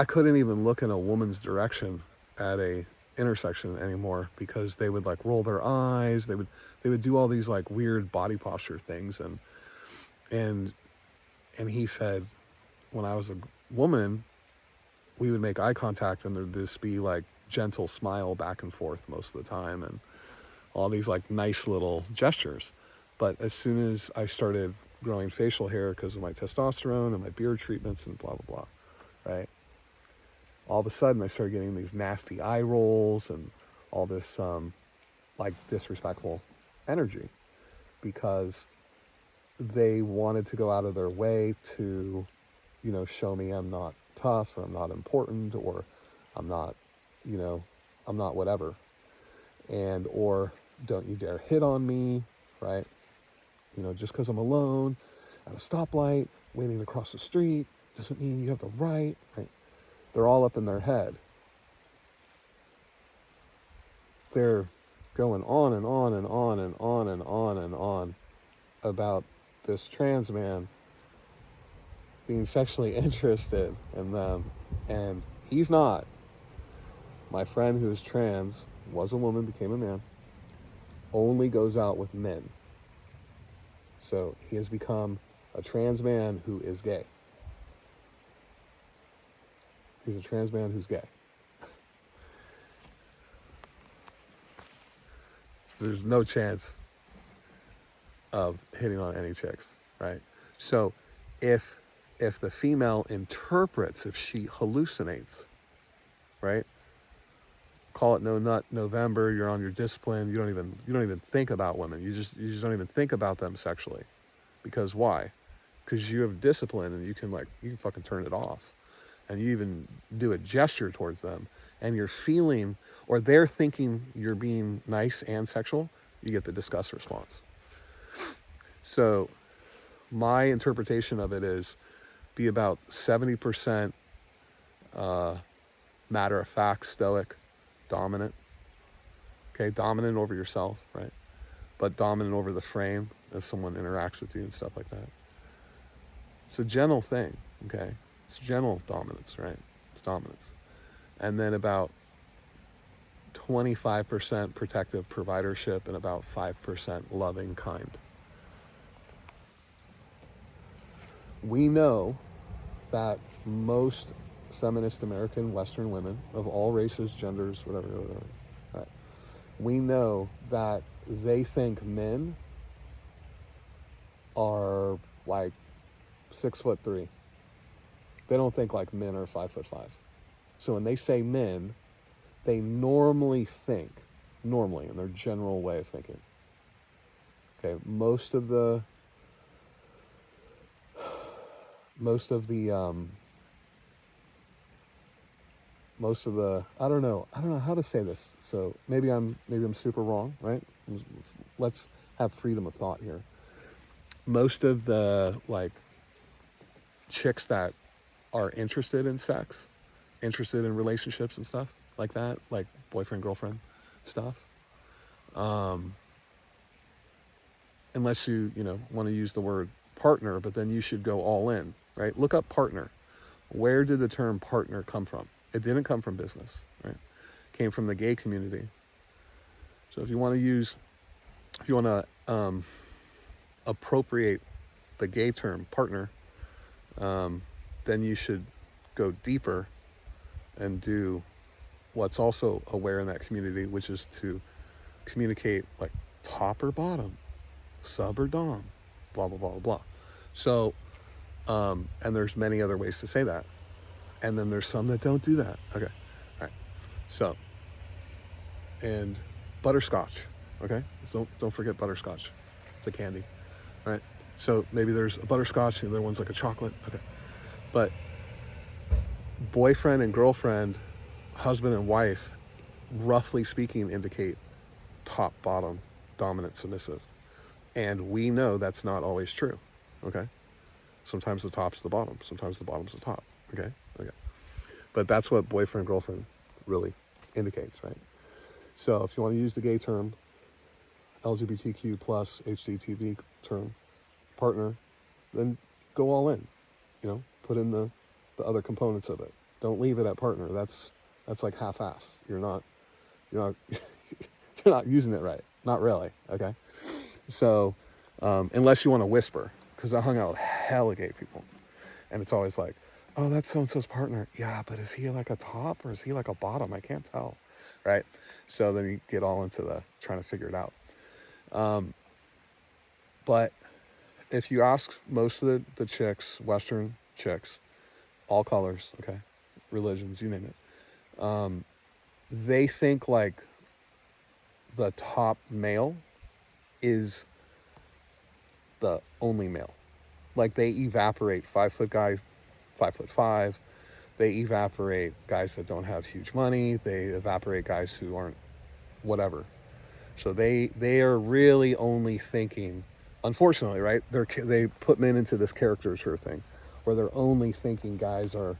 couldn't even look in a woman's direction at a intersection anymore because they would like roll their eyes, they would do all these like weird body posture things, and he said when I was a woman, we would make eye contact and there'd just be like gentle smile back and forth most of the time and all these like nice little gestures. But as soon as I started growing facial hair because of my testosterone and my beard treatments and blah, blah, blah, right? All of a sudden I started getting these nasty eye rolls and all this like disrespectful energy because they wanted to go out of their way to, you know, show me I'm not tough or I'm not important or I'm not, you know, I'm not whatever. And, or don't you dare hit on me, right? You know, just because I'm alone at a stoplight, waiting to cross the street, doesn't mean you have the right? They're all up in their head. They're going on and on and on and on and on and on about this trans man being sexually interested in them, and he's not. My friend who is trans, was a woman, became a man, only goes out with men. So he has become a trans man who is gay. He's a trans man who's gay. There's no chance of hitting on any chicks, right? So if the female interprets, if she hallucinates, right? Call it no nut November, you're on your discipline, you don't even think about women. You just don't even think about them sexually. Because why? Because you have discipline, and you can fucking turn it off. And you even do a gesture towards them, and you're feeling, or they're thinking you're being nice and sexual, you get the disgust response. So my interpretation of it is be about 70% matter of fact, stoic, dominant. Okay, dominant over yourself, right? But dominant over the frame if someone interacts with you and stuff like that. It's a gentle thing, okay? It's gentle dominance, right? It's dominance. And then about 25% protective providership and about 5% loving, kind. We know that most feminist American Western women of all races, genders, whatever, right? We know that they think men are like 6'3". They don't think like men are 5'5". So when they say men, they normally think, in their general way of thinking. Okay, most of the I don't know how to say this. So maybe I'm super wrong, right? Let's have freedom of thought here. Most of the chicks that are interested in sex, interested in relationships and stuff like that, like boyfriend, girlfriend stuff, unless you want to use the word partner, but then you should go all in, right? Look up partner. Where did the term partner come from? It didn't come from business, right? It came from the gay community. So if you want to appropriate the gay term partner, then you should go deeper and do what's also aware in that community, which is to communicate like top or bottom, sub or dom, blah, blah, blah, blah. So, and there's many other ways to say that. And then there's some that don't do that. Okay. All right. So, and butterscotch. Okay. So don't forget butterscotch. It's a candy. All right. So maybe there's a butterscotch, and the other one's like a chocolate. Okay. But boyfriend and girlfriend, husband and wife, roughly speaking, indicate top, bottom, dominant, submissive. And we know that's not always true. Okay. Sometimes the top's the bottom. Sometimes the bottom's the top. Okay. Okay. But that's what boyfriend, girlfriend really indicates, right? So if you want to use the gay term, LGBTQ plus HDTV term, partner, then go all in. Put in the other components of it. Don't leave it at partner. That's like half-assed. You're not you're not using it right. Not really. Okay. So unless you want to whisper, because I hung out with hella gay people, and it's always like, oh, that's so-and-so's partner. Yeah, but is he like a top or is he like a bottom? I can't tell, right? So then you get all into the trying to figure it out. But if you ask most of the chicks, Western chicks, all colors, okay, religions, you name it, they think like the top male is the only male. Like they evaporate 5-foot guy, 5'5". They evaporate guys that don't have huge money. They evaporate guys who aren't whatever. So they are really only thinking, unfortunately, right? They put men into this caricature thing, where they're only thinking guys are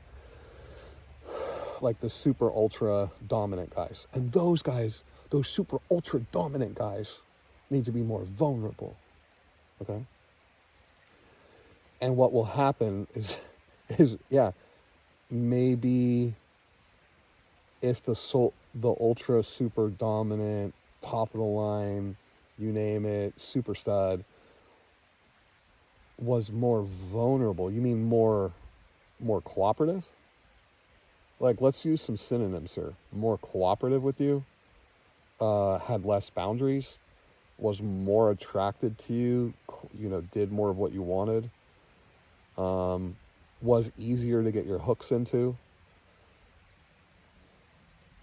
like the super ultra dominant guys. And those guys, those super ultra dominant guys, need to be more vulnerable. Okay? And what will happen is yeah, maybe if the ultra super dominant, top of the line, you name it, super stud was more vulnerable. You mean more cooperative? Like, let's use some synonyms here. More cooperative with you, had less boundaries, was more attracted to you, did more of what you wanted, was easier to get your hooks into.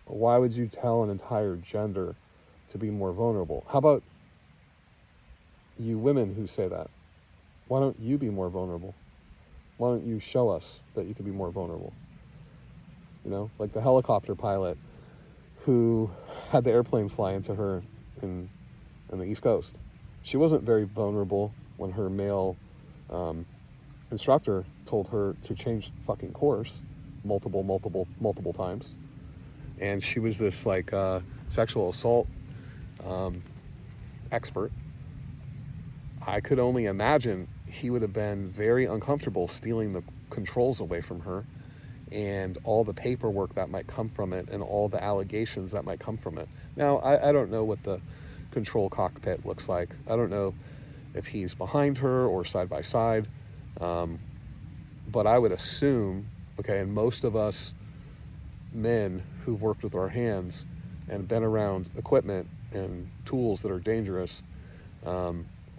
Why would you tell an entire gender to be more vulnerable? How about you women who say that? Why don't you be more vulnerable? Why don't you show us that you can be more vulnerable? Like the helicopter pilot who had the airplane fly into her in the East Coast. She wasn't very vulnerable when her male instructor told her to change fucking course multiple times. And she was this like sexual assault expert. I could only imagine he would have been very uncomfortable stealing the controls away from her and all the paperwork that might come from it and all the allegations that might come from it. Now, I don't know what the control cockpit looks like. I don't know if he's behind her or side by side. But I would assume, okay, and most of us men who've worked with our hands and been around equipment and tools that are dangerous,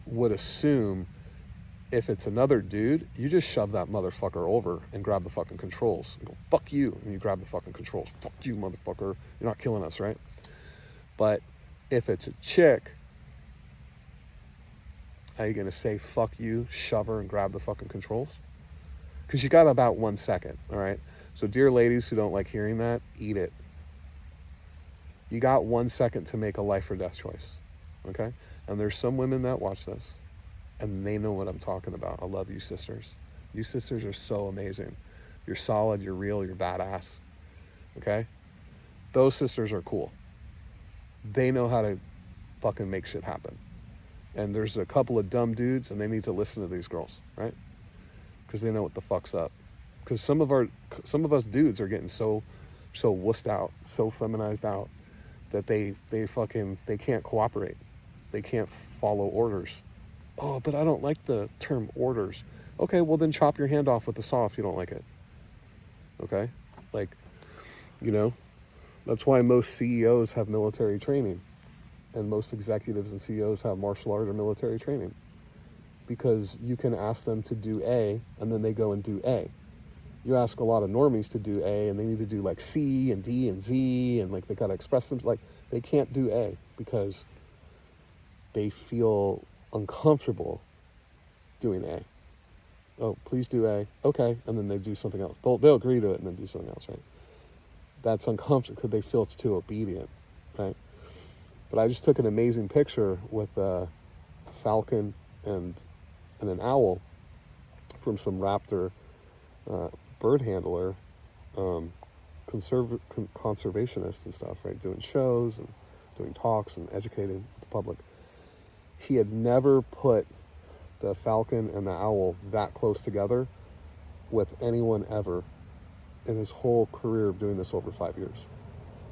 would assume if it's another dude, you just shove that motherfucker over and grab the fucking controls and go, fuck you, and you grab the fucking controls. Fuck you, motherfucker. You're not killing us, right? But if it's a chick, are you going to say fuck you, shove her, and grab the fucking controls? Because you got about 1 second, all right? So dear ladies who don't like hearing that, eat it. You got 1 second to make a life or death choice, okay? And there's some women that watch this, and they know what I'm talking about. I love you sisters. You sisters are so amazing. You're solid, you're real, you're badass, okay? Those sisters are cool. They know how to fucking make shit happen. And there's a couple of dumb dudes, and they need to listen to these girls, right? Because they know what the fuck's up. Because some of us dudes are getting so wussed out, so feminized out, that they can't cooperate. They can't follow orders. Oh, but I don't like the term orders. Okay, well then chop your hand off with the saw if you don't like it. Okay? Like, that's why most CEOs have military training. And most executives and CEOs have martial art or military training. Because you can ask them to do A, and then they go and do A. You ask a lot of normies to do A, and they need to do like C and D and Z, and like they gotta express them, like they can't do A because they feel uncomfortable doing A. Oh, please do A. Okay, and then they do something else. They'll agree to it and then do something else, right? That's uncomfortable because they feel it's too obedient, right? But I just took an amazing picture with a falcon and an owl from some raptor bird handler, conservationist and stuff, right? Doing shows and doing talks and educating the public. He had never put the falcon and the owl that close together with anyone ever in his whole career of doing this over 5 years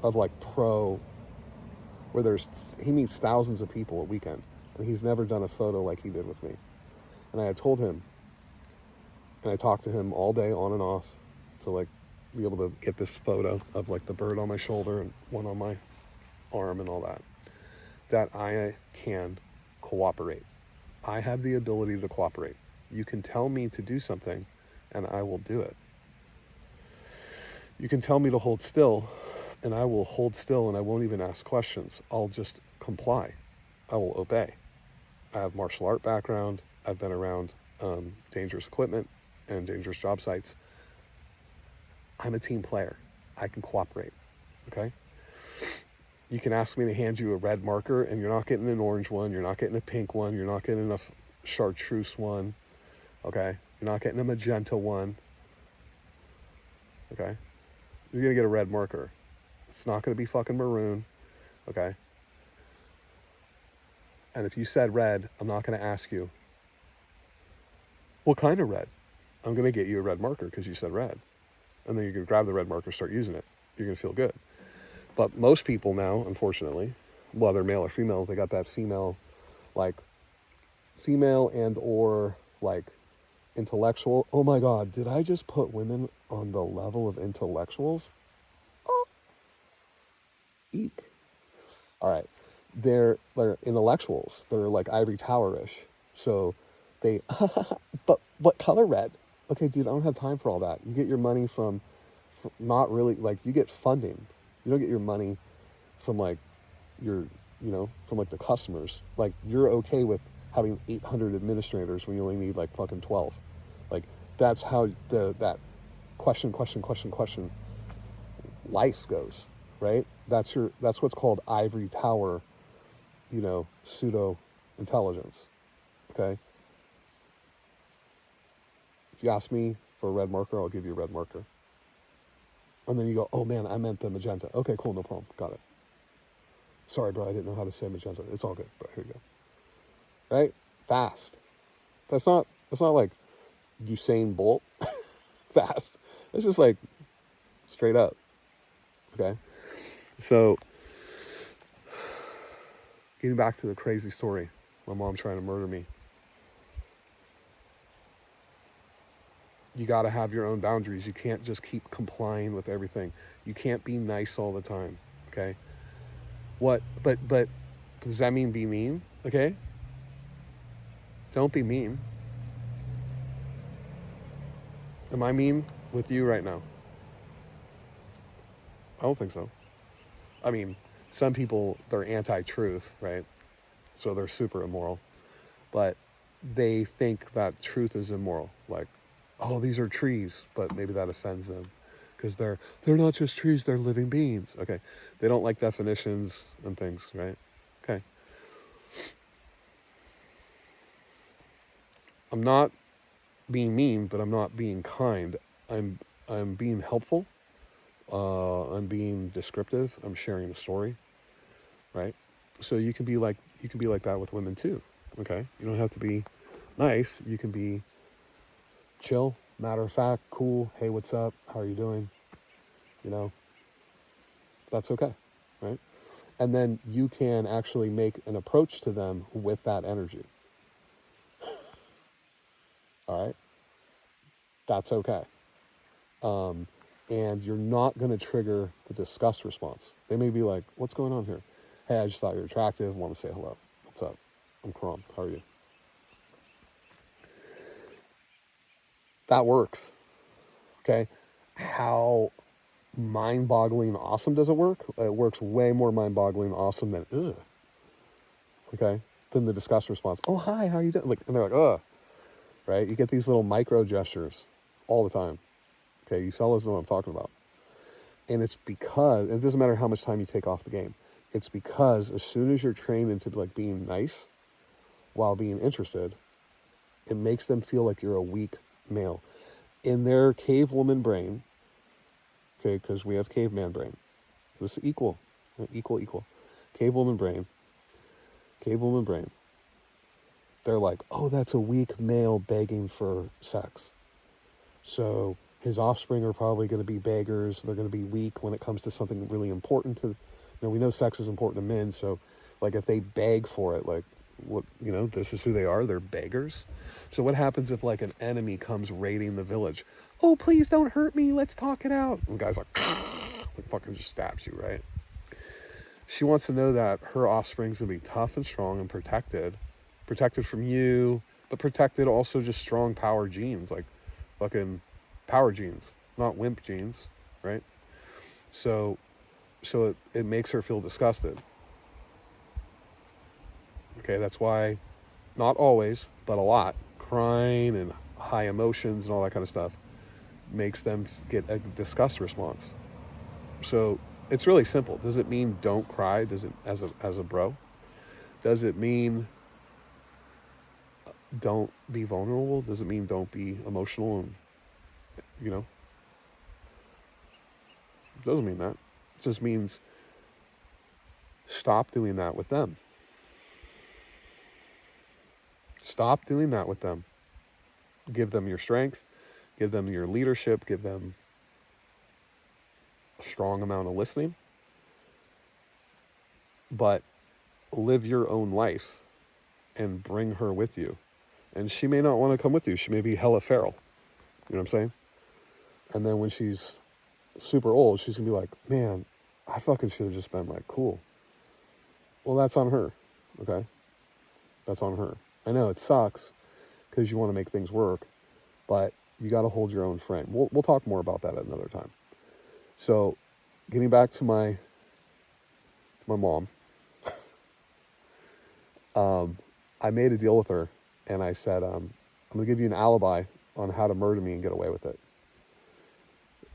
of like where he meets thousands of people a weekend, and he's never done a photo like he did with me. And I had told him, and I talked to him all day on and off to like be able to get this photo of like the bird on my shoulder and one on my arm and all that I can cooperate. I have the ability to cooperate. You can tell me to do something and I will do it. You can tell me to hold still and I will hold still and I won't even ask questions. I'll just comply. I will obey. I have martial art background. I've been around dangerous equipment and dangerous job sites. I'm a team player. I can cooperate, okay? You can ask me to hand you a red marker and you're not getting an orange one, you're not getting a pink one, you're not getting a chartreuse one, okay? You're not getting a magenta one, okay? you're going to get a red marker. It's not going to be fucking maroon, okay? And if you said red, I'm not going to ask you, what kind of red? I'm going to get you a red marker because you said red. And then you're going to grab the red marker, start using it. You're going to feel good. But most people now, unfortunately, whether male or female, they got that female and or like intellectual. Oh my God, did I just put women on the level of intellectuals? Oh, eek. All right. They're intellectuals. They're like ivory tower-ish. So they, but what color red? Okay, dude, I don't have time for all that. You get your money from not really, like, you get funding. You don't get your money from like your, from like the customers. Like, you're okay with having 800 administrators when you only need like fucking 12. Like, that's how that question life goes, right? That's what's called ivory tower, pseudo intelligence. Okay. If you ask me for a red marker, I'll give you a red marker. And then you go, oh man, I meant the magenta. Okay, cool, no problem. Got it. Sorry, bro, I didn't know how to say magenta. It's all good, but here you go. Right? Fast. That's not like Usain Bolt fast. It's just like straight up. Okay. So getting back to the crazy story, my mom trying to murder me. You got to have your own boundaries. You can't just keep complying with everything. You can't be nice all the time. Okay. What? But does that mean be mean? Okay. Don't be mean. Am I mean with you right now? I don't think so. I mean, some people, they're anti-truth, right? So they're super immoral. But they think that truth is immoral. Like, oh, these are trees, but maybe that offends them because they're not just trees, they're living beings. Okay. They don't like definitions and things, right? Okay. I'm not being mean, but I'm not being kind. I'm being helpful. I'm being descriptive. I'm sharing a story, right? So you can be like that with women too. Okay. You don't have to be nice. You can be chill, matter of fact, cool. Hey, what's up? How are you doing? That's okay, right? And then you can actually make an approach to them with that energy. All right. That's okay. And you're not going to trigger the disgust response. They may be like, what's going on here? Hey, I just thought you're attractive. Want to say hello. What's up? I'm Karam. How are you? That works. Okay. How mind-boggling awesome does it work? It works way more mind-boggling awesome than ugh. Okay. Than the disgust response. Oh, hi, how are you doing? Like, and they're like, ugh. Right? You get these little micro gestures all the time. Okay, you fellas know what I'm talking about. And it's because, and it doesn't matter how much time you take off the game. It's because as soon as you're trained into like being nice while being interested, it makes them feel like you're a weak male. In their cave woman brain, okay, because we have caveman brain. It's equal. Cave woman brain. They're like, oh, that's a weak male begging for sex. So his offspring are probably going to be beggars. They're going to be weak when it comes to something really important to, we know sex is important to men. So like if they beg for it, like what, this is who they are. They're beggars. So what happens if like an enemy comes raiding the village? Oh, please don't hurt me. Let's talk it out. And the guy's like fucking just stabs you, right? She wants to know that her offspring's going to be tough and strong and protected from you, but protected also just strong power genes, like fucking power genes, not wimp genes, right? So it makes her feel disgusted. Okay, that's why, not always, but a lot, crying and high emotions and all that kind of stuff makes them get a disgust response. So it's really simple. Does it mean don't cry? Does it as a bro? Does it mean don't be vulnerable? Does it mean don't be emotional and It doesn't mean that. It just means stop doing that with them. Stop doing that with them. Give them your strength, give them your leadership, give them a strong amount of listening, but live your own life and bring her with you. And she may not want to come with you. She may be hella feral. You know what I'm saying? And then when she's super old, she's going to be like, man, I fucking should have just been like, cool. Well, that's on her. Okay? That's on her. I know it sucks because you want to make things work, but you got to hold your own frame. We'll talk more about that at another time. So, getting back to my mom, I made a deal with her, and I said, I'm going to give you an alibi on how to murder me and get away with it.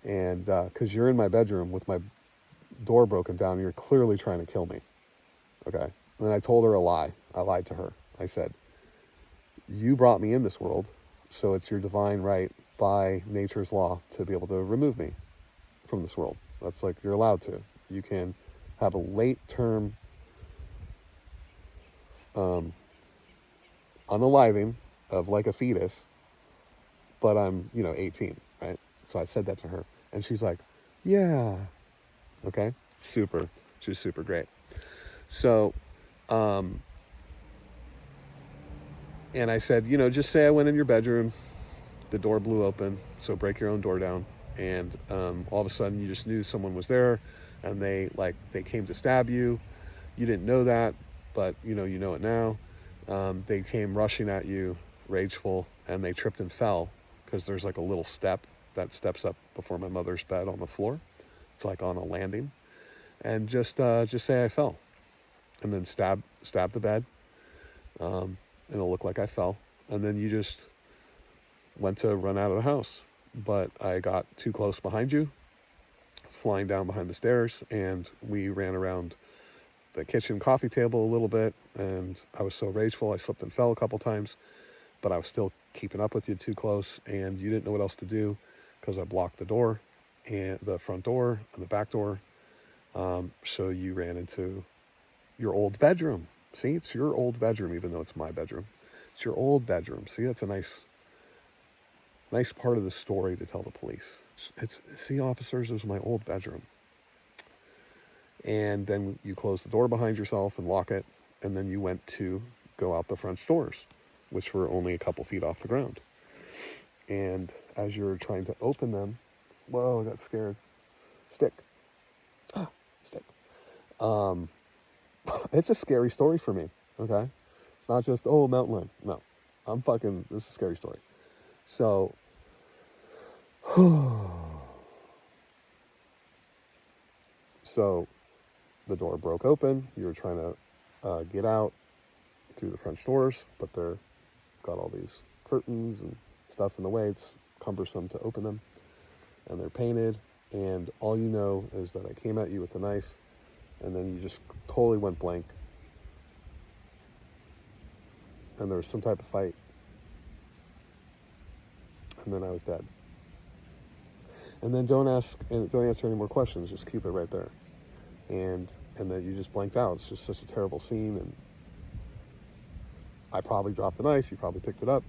And because you're in my bedroom with my door broken down, you're clearly trying to kill me. Okay? And I told her a lie. I lied to her. I said, you brought me in this world, so it's your divine right by nature's law to be able to remove me from this world. That's like, you're allowed to. You can have a late term unaliving of like a fetus, but I'm, 18, right? So I said that to her, and she's like, yeah. Okay? Super. She was super great. So, and I said, just say I went in your bedroom, the door blew open, so break your own door down, and all of a sudden you just knew someone was there, and they came to stab you. You didn't know that, but you know it now. They came rushing at you, rageful, and they tripped and fell because there's like a little step that steps up before my mother's bed on the floor. It's like on a landing, and just say I fell, and then stab the bed, and it'll look like I fell, and then you just went to run out of the house, but I got too close behind you, flying down behind the stairs, and we ran around the kitchen coffee table a little bit, and I was so rageful I slipped and fell a couple times, but I was still keeping up with you too close, and you didn't know what else to do because I blocked the door, and the front door and the back door, so you ran into your old bedroom. See, it's your old bedroom, even though it's my bedroom. It's your old bedroom. See, that's a nice part of the story to tell the police. See, officers, it was my old bedroom. And then you close the door behind yourself and lock it, and then you went to go out the front doors, which were only a couple feet off the ground. And as you're trying to open them, whoa, I got scared. Stick. It's a scary story for me, okay? It's not just, mountain lion. No. This is a scary story. So, the door broke open. You were trying to get out through the French doors, but they're got all these curtains and stuff in the way. It's cumbersome to open them, and they're painted, and all you know is that I came at you with a knife, and then you just totally went blank, and there was some type of fight, and then I was dead. And then don't answer any more questions. Just keep it right there, and then you just blanked out. It's just such a terrible scene, and I probably dropped the knife. You probably picked it up,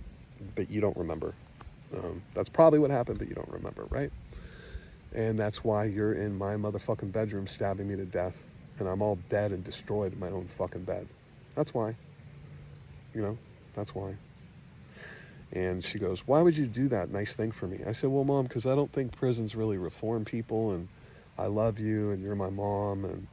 but you don't remember. That's probably what happened, but you don't remember, right? And that's why you're in my motherfucking bedroom stabbing me to death, and I'm all dead and destroyed in my own fucking bed. That's why. That's why. And she goes, why would you do that nice thing for me? I said, well, Mom, because I don't think prisons really reform people, and I love you, and you're my mom, and,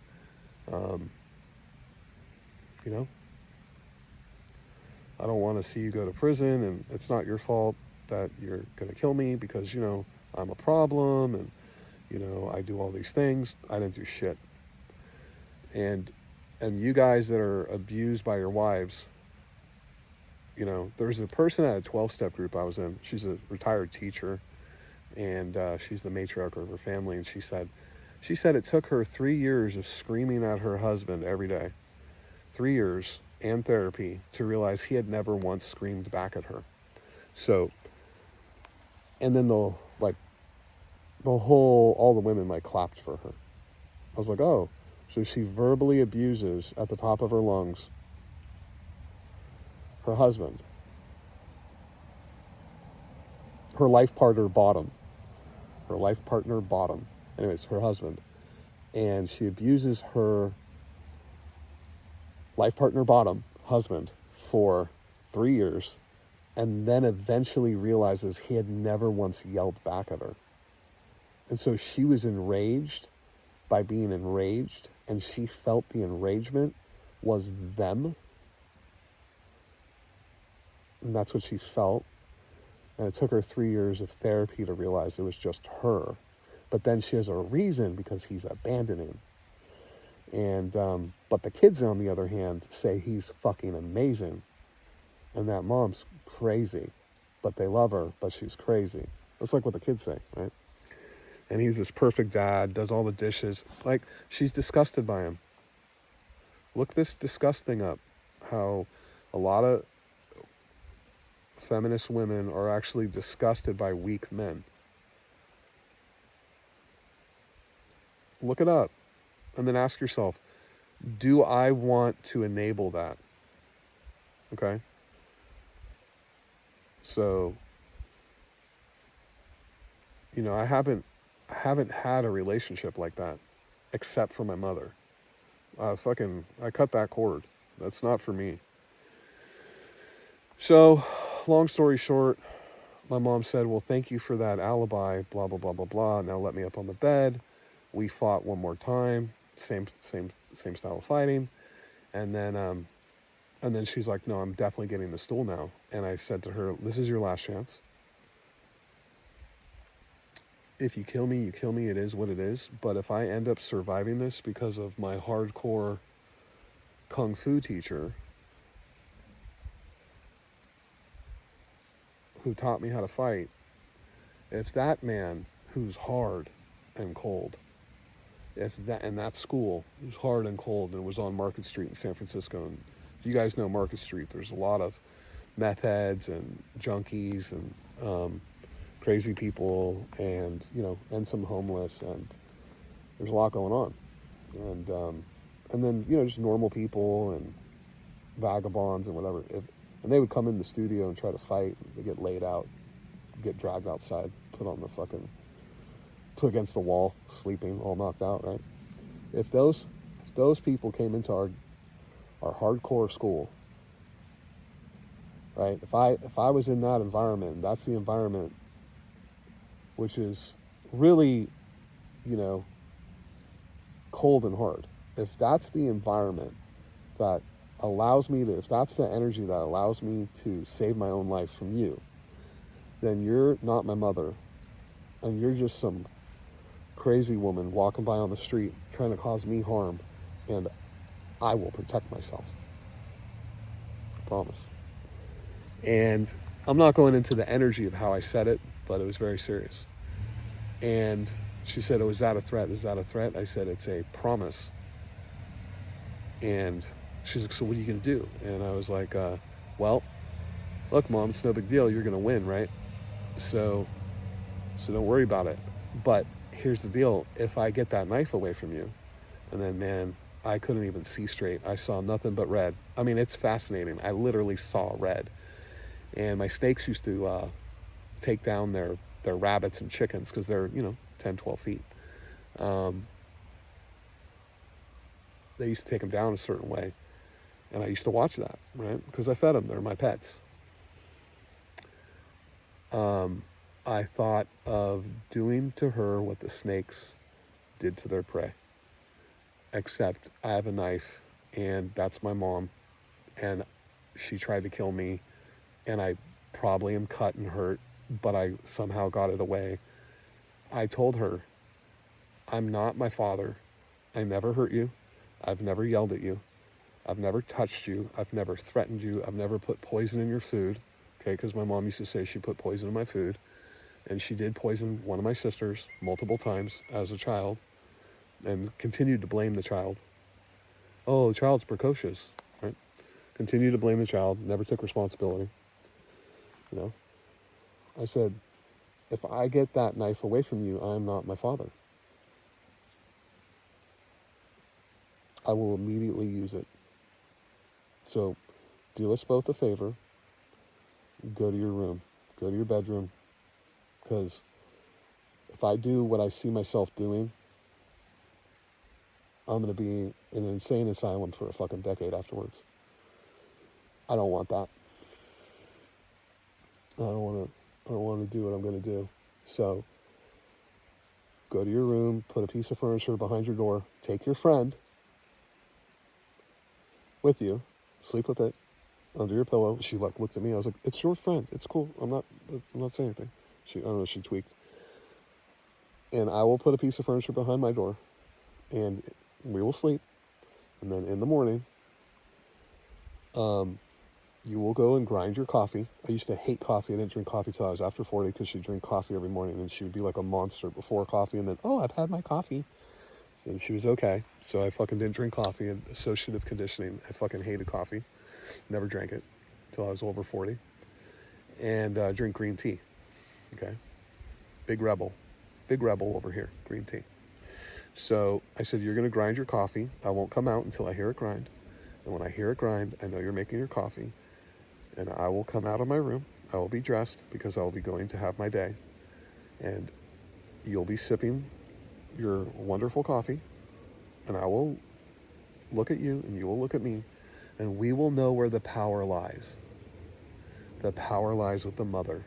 I don't want to see you go to prison, and it's not your fault that you're going to kill me because, I'm a problem, and, I do all these things. I didn't do shit. And you guys that are abused by your wives, there's a person at a 12-step group I was in. She's a retired teacher, and she's the matriarch of her family, and she said it took her 3 years of screaming at her husband every day, 3 years, and therapy, to realize he had never once screamed back at her. So, and then they'll, all the women like clapped for her. I was like, oh, so she verbally abuses at the top of her lungs her husband, her life partner bottom, anyways, her husband. And she abuses her life partner bottom, husband, for 3 years, and then eventually realizes he had never once yelled back at her. And so she was enraged by being enraged, and she felt the enragement was them. And that's what she felt. And it took her 3 years of therapy to realize it was just her. But then she has a reason because he's abandoning. And, but the kids, on the other hand, say he's fucking amazing. And that mom's crazy. But they love her, but she's crazy. That's like what the kids say, right? And he's this perfect dad, does all the dishes. Like, she's disgusted by him. Look this disgust thing up. How a lot of feminist women are actually disgusted by weak men. Look it up. And then ask yourself, do I want to enable that? Okay? So, you know, I haven't had a relationship like that, except for my mother. I cut that cord. That's not for me. So, long story short, my mom said, well, thank you for that alibi, blah, blah, blah, blah, blah. Now let me up on the bed. We fought one more time. Same style of fighting. And then she's like, no, I'm definitely getting the stool now. And I said to her, this is your last chance. If you kill me, you kill me. It is what it is. But if I end up surviving this because of my hardcore kung fu teacher who taught me how to fight, if that man who's hard and cold, and that school was hard and cold and it was on Market Street in San Francisco, and if you guys know Market Street, there's a lot of meth heads and junkies and crazy people, and and some homeless, and there's a lot going on, and then just normal people and vagabonds and whatever. And they would come in the studio and try to fight. They get laid out, get dragged outside, put against the wall, sleeping, all knocked out, right? If those people came into our hardcore school, right? If I was in that environment, that's the environment which is really, cold and hard. If that's the environment that allows me to, if that's the energy that allows me to save my own life from you, then you're not my mother, and you're just some crazy woman walking by on the street trying to cause me harm, and I will protect myself. I promise. And I'm not going into the energy of how I said it, but it was very serious. And she said, oh, is that a threat? Is that a threat? I said, it's a promise. And she's like, so what are you going to do? And I was like, well, look, Mom, it's no big deal. You're going to win, right? So don't worry about it. But here's the deal. If I get that knife away from you, and then, man, I couldn't even see straight. I saw nothing but red. I mean, it's fascinating. I literally saw red. And my snakes used to take down their rabbits and chickens because they're, 10, 12 feet. They used to take them down a certain way. And I used to watch that, right? Because I fed them. They're my pets. I thought of doing to her what the snakes did to their prey. Except I have a knife, and that's my mom. And she tried to kill me, and I probably am cut and hurt, but I somehow got it away. I told her, I'm not my father. I never hurt you. I've never yelled at you. I've never touched you. I've never threatened you. I've never put poison in your food. Okay, because my mom used to say she put poison in my food. And she did poison one of my sisters multiple times as a child, and continued to blame the child. Oh, the child's precocious, right? Continued to blame the child, never took responsibility. I said, if I get that knife away from you, I am not my father. I will immediately use it. So do us both a favor. Go to your room. Go to your bedroom. Because if I do what I see myself doing, I'm going to be in an insane asylum for a fucking decade afterwards. I don't want that. I don't want to do what I'm going to do. So go to your room, put a piece of furniture behind your door, take your friend with you, sleep with it under your pillow. She like looked at me. I was like, "It's your friend. It's cool. I'm not saying anything." I don't know. She tweaked. And I will put a piece of furniture behind my door, and we will sleep. And then in the morning, you will go and grind your coffee. I used to hate coffee. I didn't drink coffee till I was after 40 because she'd drink coffee every morning, and she would be like a monster before coffee, and then, "Oh, I've had my coffee." And she was okay. So I fucking didn't drink coffee. And associative conditioning. I fucking hated coffee. Never drank it till I was over 40. And drink green tea. Okay. Big rebel over here. Green tea. So I said, "You're going to grind your coffee. I won't come out until I hear it grind. And when I hear it grind, I know you're making your coffee. And I will come out of my room. I will be dressed because I will be going to have my day. And you'll be sipping your wonderful coffee. And I will look at you and you will look at me. And we will know where the power lies. The power lies with the mother.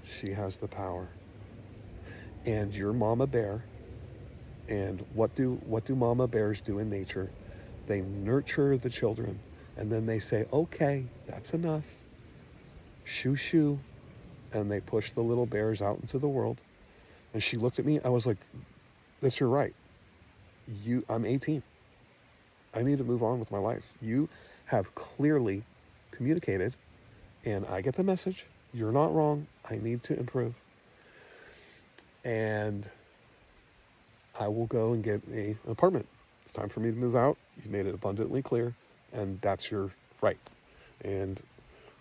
She has the power. And your mama bear. And what do mama bears do in nature? They nurture the children. And then they say, okay, that's enough. Shoo, shoo. And they push the little bears out into the world. And she looked at me. I was like, that's your right. I'm 18. I need to move on with my life. You have clearly communicated, and I get the message. You're not wrong. I need to improve. And I will go and get an apartment. It's time for me to move out. You made it abundantly clear, and that's your right. And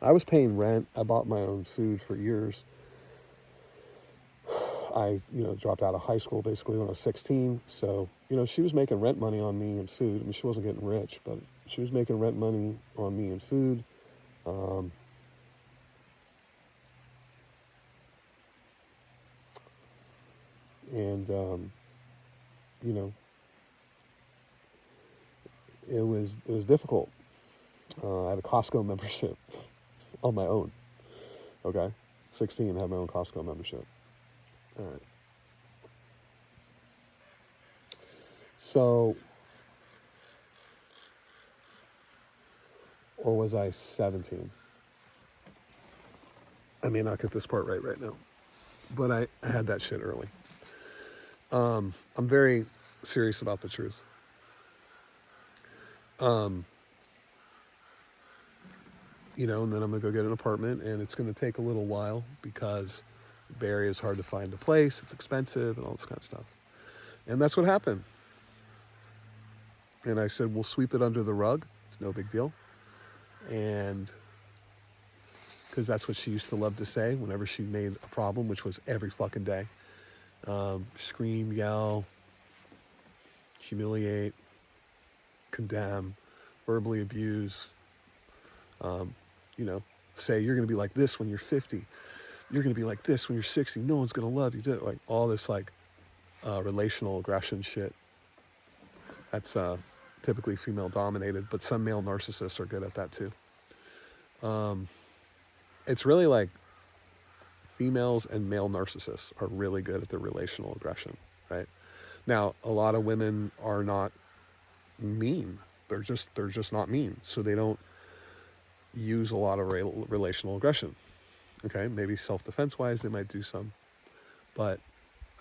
I was paying rent. I bought my own food for years. I, dropped out of high school basically when I was 16. So, she was making rent money on me and food. I mean, she wasn't getting rich, but she was making rent money on me and food. It was difficult. I had a Costco membership on my own. Okay, 16, I had my own Costco membership. All right. So, or was I 17? I may not get this part right now, but I had that shit early. I'm very serious about the truth. And then I'm going to go get an apartment, and it's going to take a little while because Bay Area is hard to find a place. It's expensive and all this kind of stuff. And that's what happened. And I said, we'll sweep it under the rug. It's no big deal. And because that's what she used to love to say whenever she made a problem, which was every fucking day. Scream, yell, humiliate, condemn, verbally abuse, say you're going to be like this when you're 50. You're going to be like this when you're 60. No one's going to love you. Like all this relational aggression shit. That's typically female dominated, but some male narcissists are good at that too. It's really like females and male narcissists are really good at the relational aggression, right? Now, a lot of women are not mean. They're just not mean. So they don't use a lot of relational aggression. Okay, maybe self-defense wise they might do some, but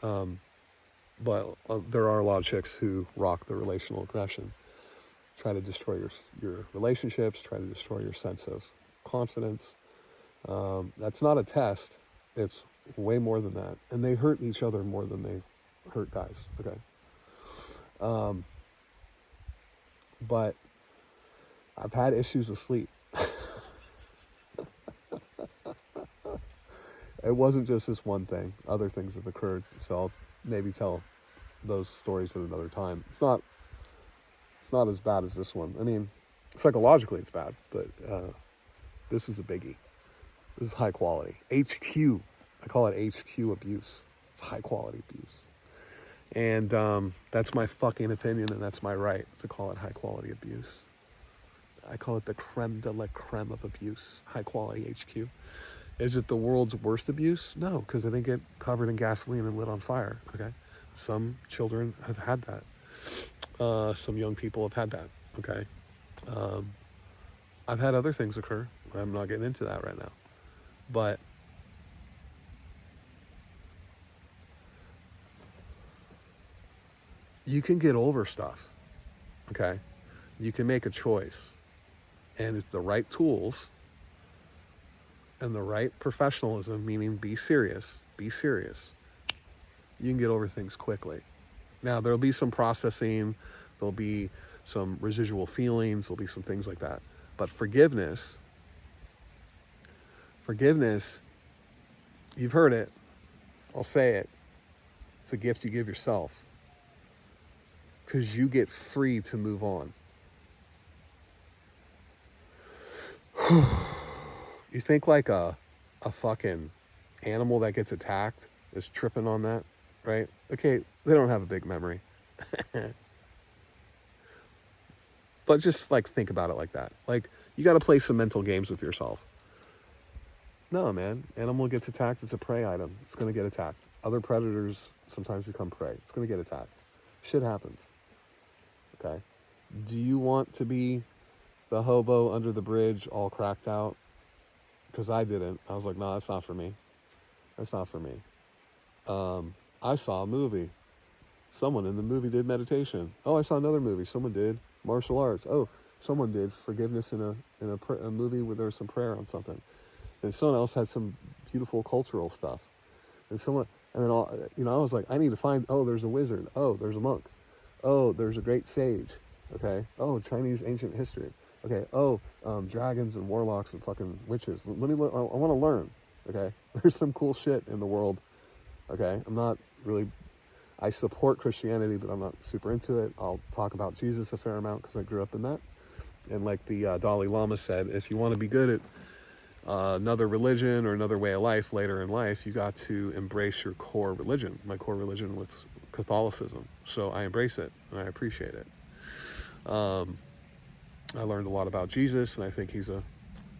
there are a lot of chicks who rock the relational aggression, try to destroy your relationships, try to destroy your sense of confidence. That's not a test. It's way more than that, and they hurt each other more than they hurt guys. Okay, but I've had issues with sleep. it wasn't just this one thing. Other things have occurred. So I'll maybe tell those stories at another time. It's not as bad as this one. I mean, psychologically it's bad, but this is a biggie. This is high quality. HQ. I call it HQ abuse. It's high quality abuse. And that's my fucking opinion, and that's my right to call it high quality abuse. I call it the creme de la creme of abuse. High quality HQ. Is it the world's worst abuse? No, because they didn't get covered in gasoline and lit on fire. Okay, some children have had that. Some young people have had that. Okay, I've had other things occur. I'm not getting into that right now, but you can get over stuff. Okay, you can make a choice, and it's the right tools and the right professionalism, meaning be serious, you can get over things quickly. Now, there'll be some processing, there'll be some residual feelings, there'll be some things like that. But forgiveness, you've heard it, I'll say it, it's a gift you give yourself. Because you get free to move on. You think like a fucking animal that gets attacked is tripping on that, right? Okay, they don't have a big memory. But just like think about it like that. Like you got to play some mental games with yourself. No, man, animal gets attacked, it's a prey item. It's going to get attacked. Other predators sometimes become prey. It's going to get attacked. Shit happens. Okay? Do you want to be the hobo under the bridge all cracked out? Because I didn't. I was like, no, that's not for me. That's not for me. I saw a movie. Someone in the movie did meditation. Oh, I saw another movie. Someone did martial arts. Oh, someone did forgiveness in a movie where there was some prayer on something. And someone else had some beautiful cultural stuff. And then I was like, I need to find, oh, there's a wizard. Oh, there's a monk. Oh, there's a great sage. Okay. Oh, Chinese ancient history. Okay. Oh, dragons and warlocks and fucking witches. Let me look. I want to learn. Okay. There's some cool shit in the world. Okay. I support Christianity, but I'm not super into it. I'll talk about Jesus a fair amount because I grew up in that. And like the Dalai Lama said, if you want to be good at another religion or another way of life later in life, you got to embrace your core religion. My core religion was Catholicism. So I embrace it and I appreciate it. I learned a lot about Jesus, and I think he's a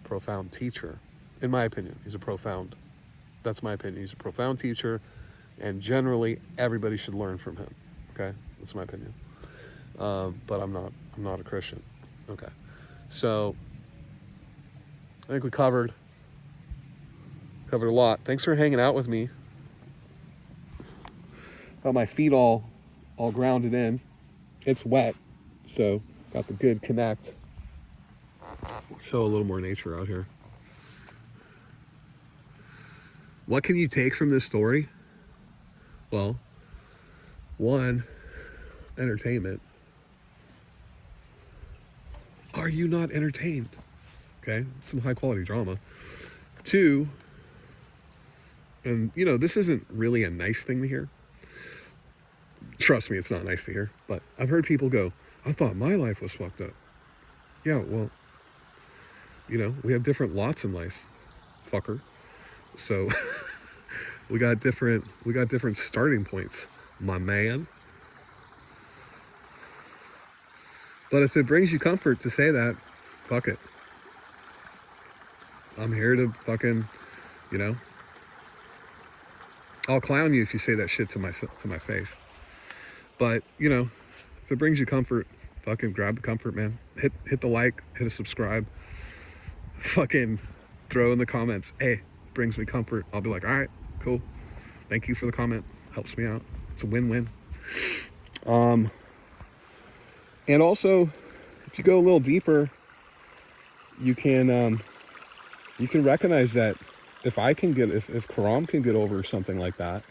profound teacher. In my opinion, that's my opinion. He's a profound teacher, and generally everybody should learn from him. Okay, that's my opinion. But I'm not a Christian. Okay, so I think we covered a lot. Thanks for hanging out with me. Got my feet all grounded in. It's wet, so got the good connect. Show a little more nature out here. What can you take from this story? Well, one, entertainment. Are you not entertained? Okay, some high quality drama. Two, and this isn't really a nice thing to hear. Trust me, it's not nice to hear, but I've heard people go, I thought my life was fucked up. Yeah, well, we have different lots in life, fucker. So we got different starting points, my man. But if it brings you comfort to say that, fuck it. I'm here to fucking, I'll clown you if you say that shit to my face. But, if it brings you comfort, fucking grab the comfort, man. Hit the like, hit a subscribe. Fucking throw in the comments, hey, brings me comfort. I'll be like, all right, cool. Thank you for the comment. Helps me out. It's a win-win. And also, if you go a little deeper, you can recognize that if Karam can get over something like that,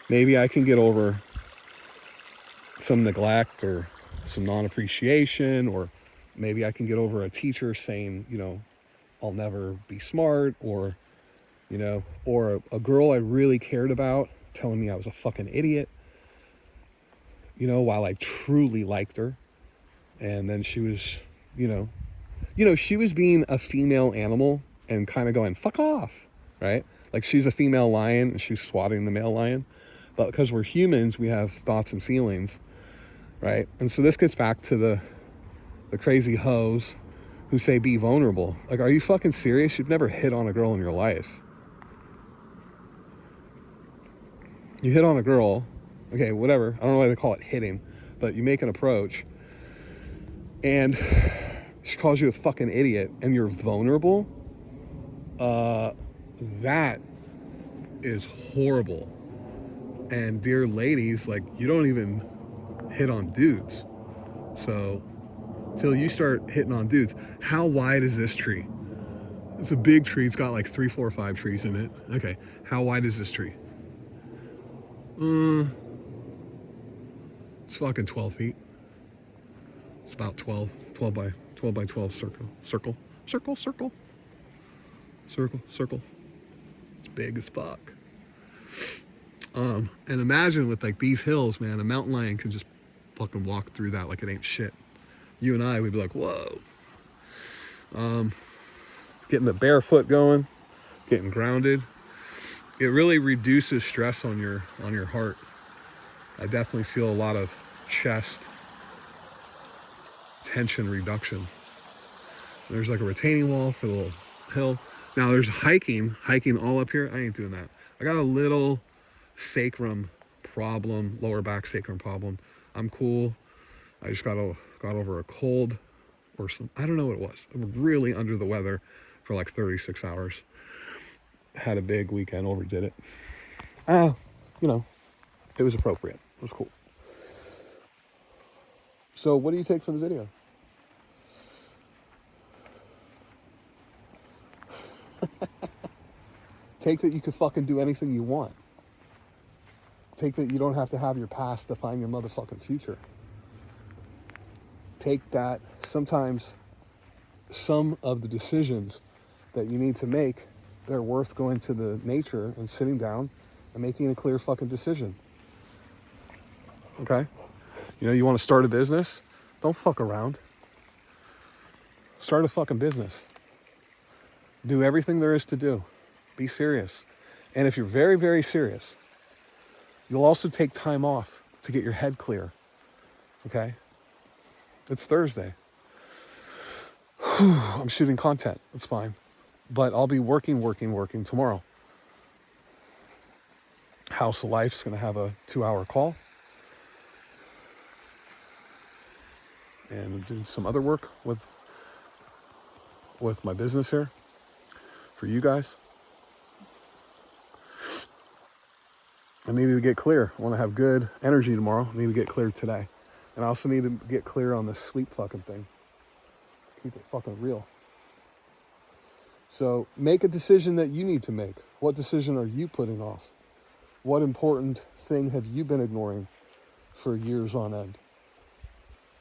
maybe I can get over some neglect or some non-appreciation, or maybe I can get over a teacher saying, I'll never be smart, or, or a girl I really cared about telling me I was a fucking idiot, while I truly liked her. And then she was, she was being a female animal and kind of going, fuck off, right? Like she's a female lion and she's swatting the male lion. But because we're humans, we have thoughts and feelings, right? And so this gets back to the crazy hoes who say be vulnerable. Like, are you fucking serious? You've never hit on a girl in your life. You hit on a girl, okay, whatever. I don't know why they call it hitting, but you make an approach and she calls you a fucking idiot and you're vulnerable. That is horrible. And dear ladies, like, you don't even hit on dudes. So till you start hitting on dudes, how wide is this tree? It's a big tree. It's got like 3, 4, 5 trees in it. Okay, how wide is this tree? It's fucking 12 feet. It's about 12 by 12 circle. It's big as fuck. And imagine with like these hills, man, a mountain lion can just fucking walk through that like it ain't shit. You and I would be like, whoa. Getting the barefoot going, getting grounded. It really reduces stress on your heart. I definitely feel a lot of chest tension reduction. There's like a retaining wall for the little hill. Now there's hiking all up here. I ain't doing that. I got a little sacrum problem, lower back sacrum problem. I'm cool. I just got over a cold or some, I don't know what it was. I'm really under the weather for like 36 hours. Had a big weekend, overdid it. It was appropriate. It was cool. So what do you take from the video? Take that you can fucking do anything you want. Take that you don't have to have your past define your motherfucking future. Take that sometimes some of the decisions that you need to make, they're worth going to the nature and sitting down and making a clear fucking decision. Okay? You want to start a business? Don't fuck around. Start a fucking business. Do everything there is to do. Be serious. And if you're very, very serious, you'll also take time off to get your head clear. Okay? It's Thursday. I'm shooting content. It's fine. But I'll be working tomorrow. House of Life's going to have a 2-hour call. And I'm doing some other work with my business here for you guys. I need to get clear. I want to have good energy tomorrow. I need to get clear today. And I also need to get clear on this sleep fucking thing. Keep it fucking real. So make a decision that you need to make. What decision are you putting off? What important thing have you been ignoring for years on end?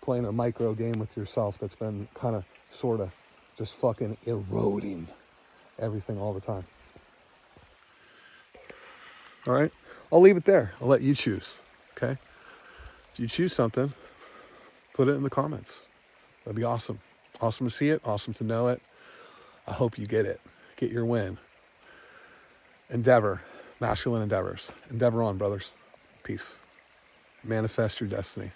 Playing a micro game with yourself that's been kind of, sort of, just fucking eroding everything all the time. All right? I'll leave it there. I'll let you choose, okay? If you choose something, put it in the comments. That'd be awesome. Awesome to see it. Awesome to know it. I hope you get it. Get your win. Endeavor. Masculine endeavors. Endeavor on, brothers. Peace. Manifest your destiny.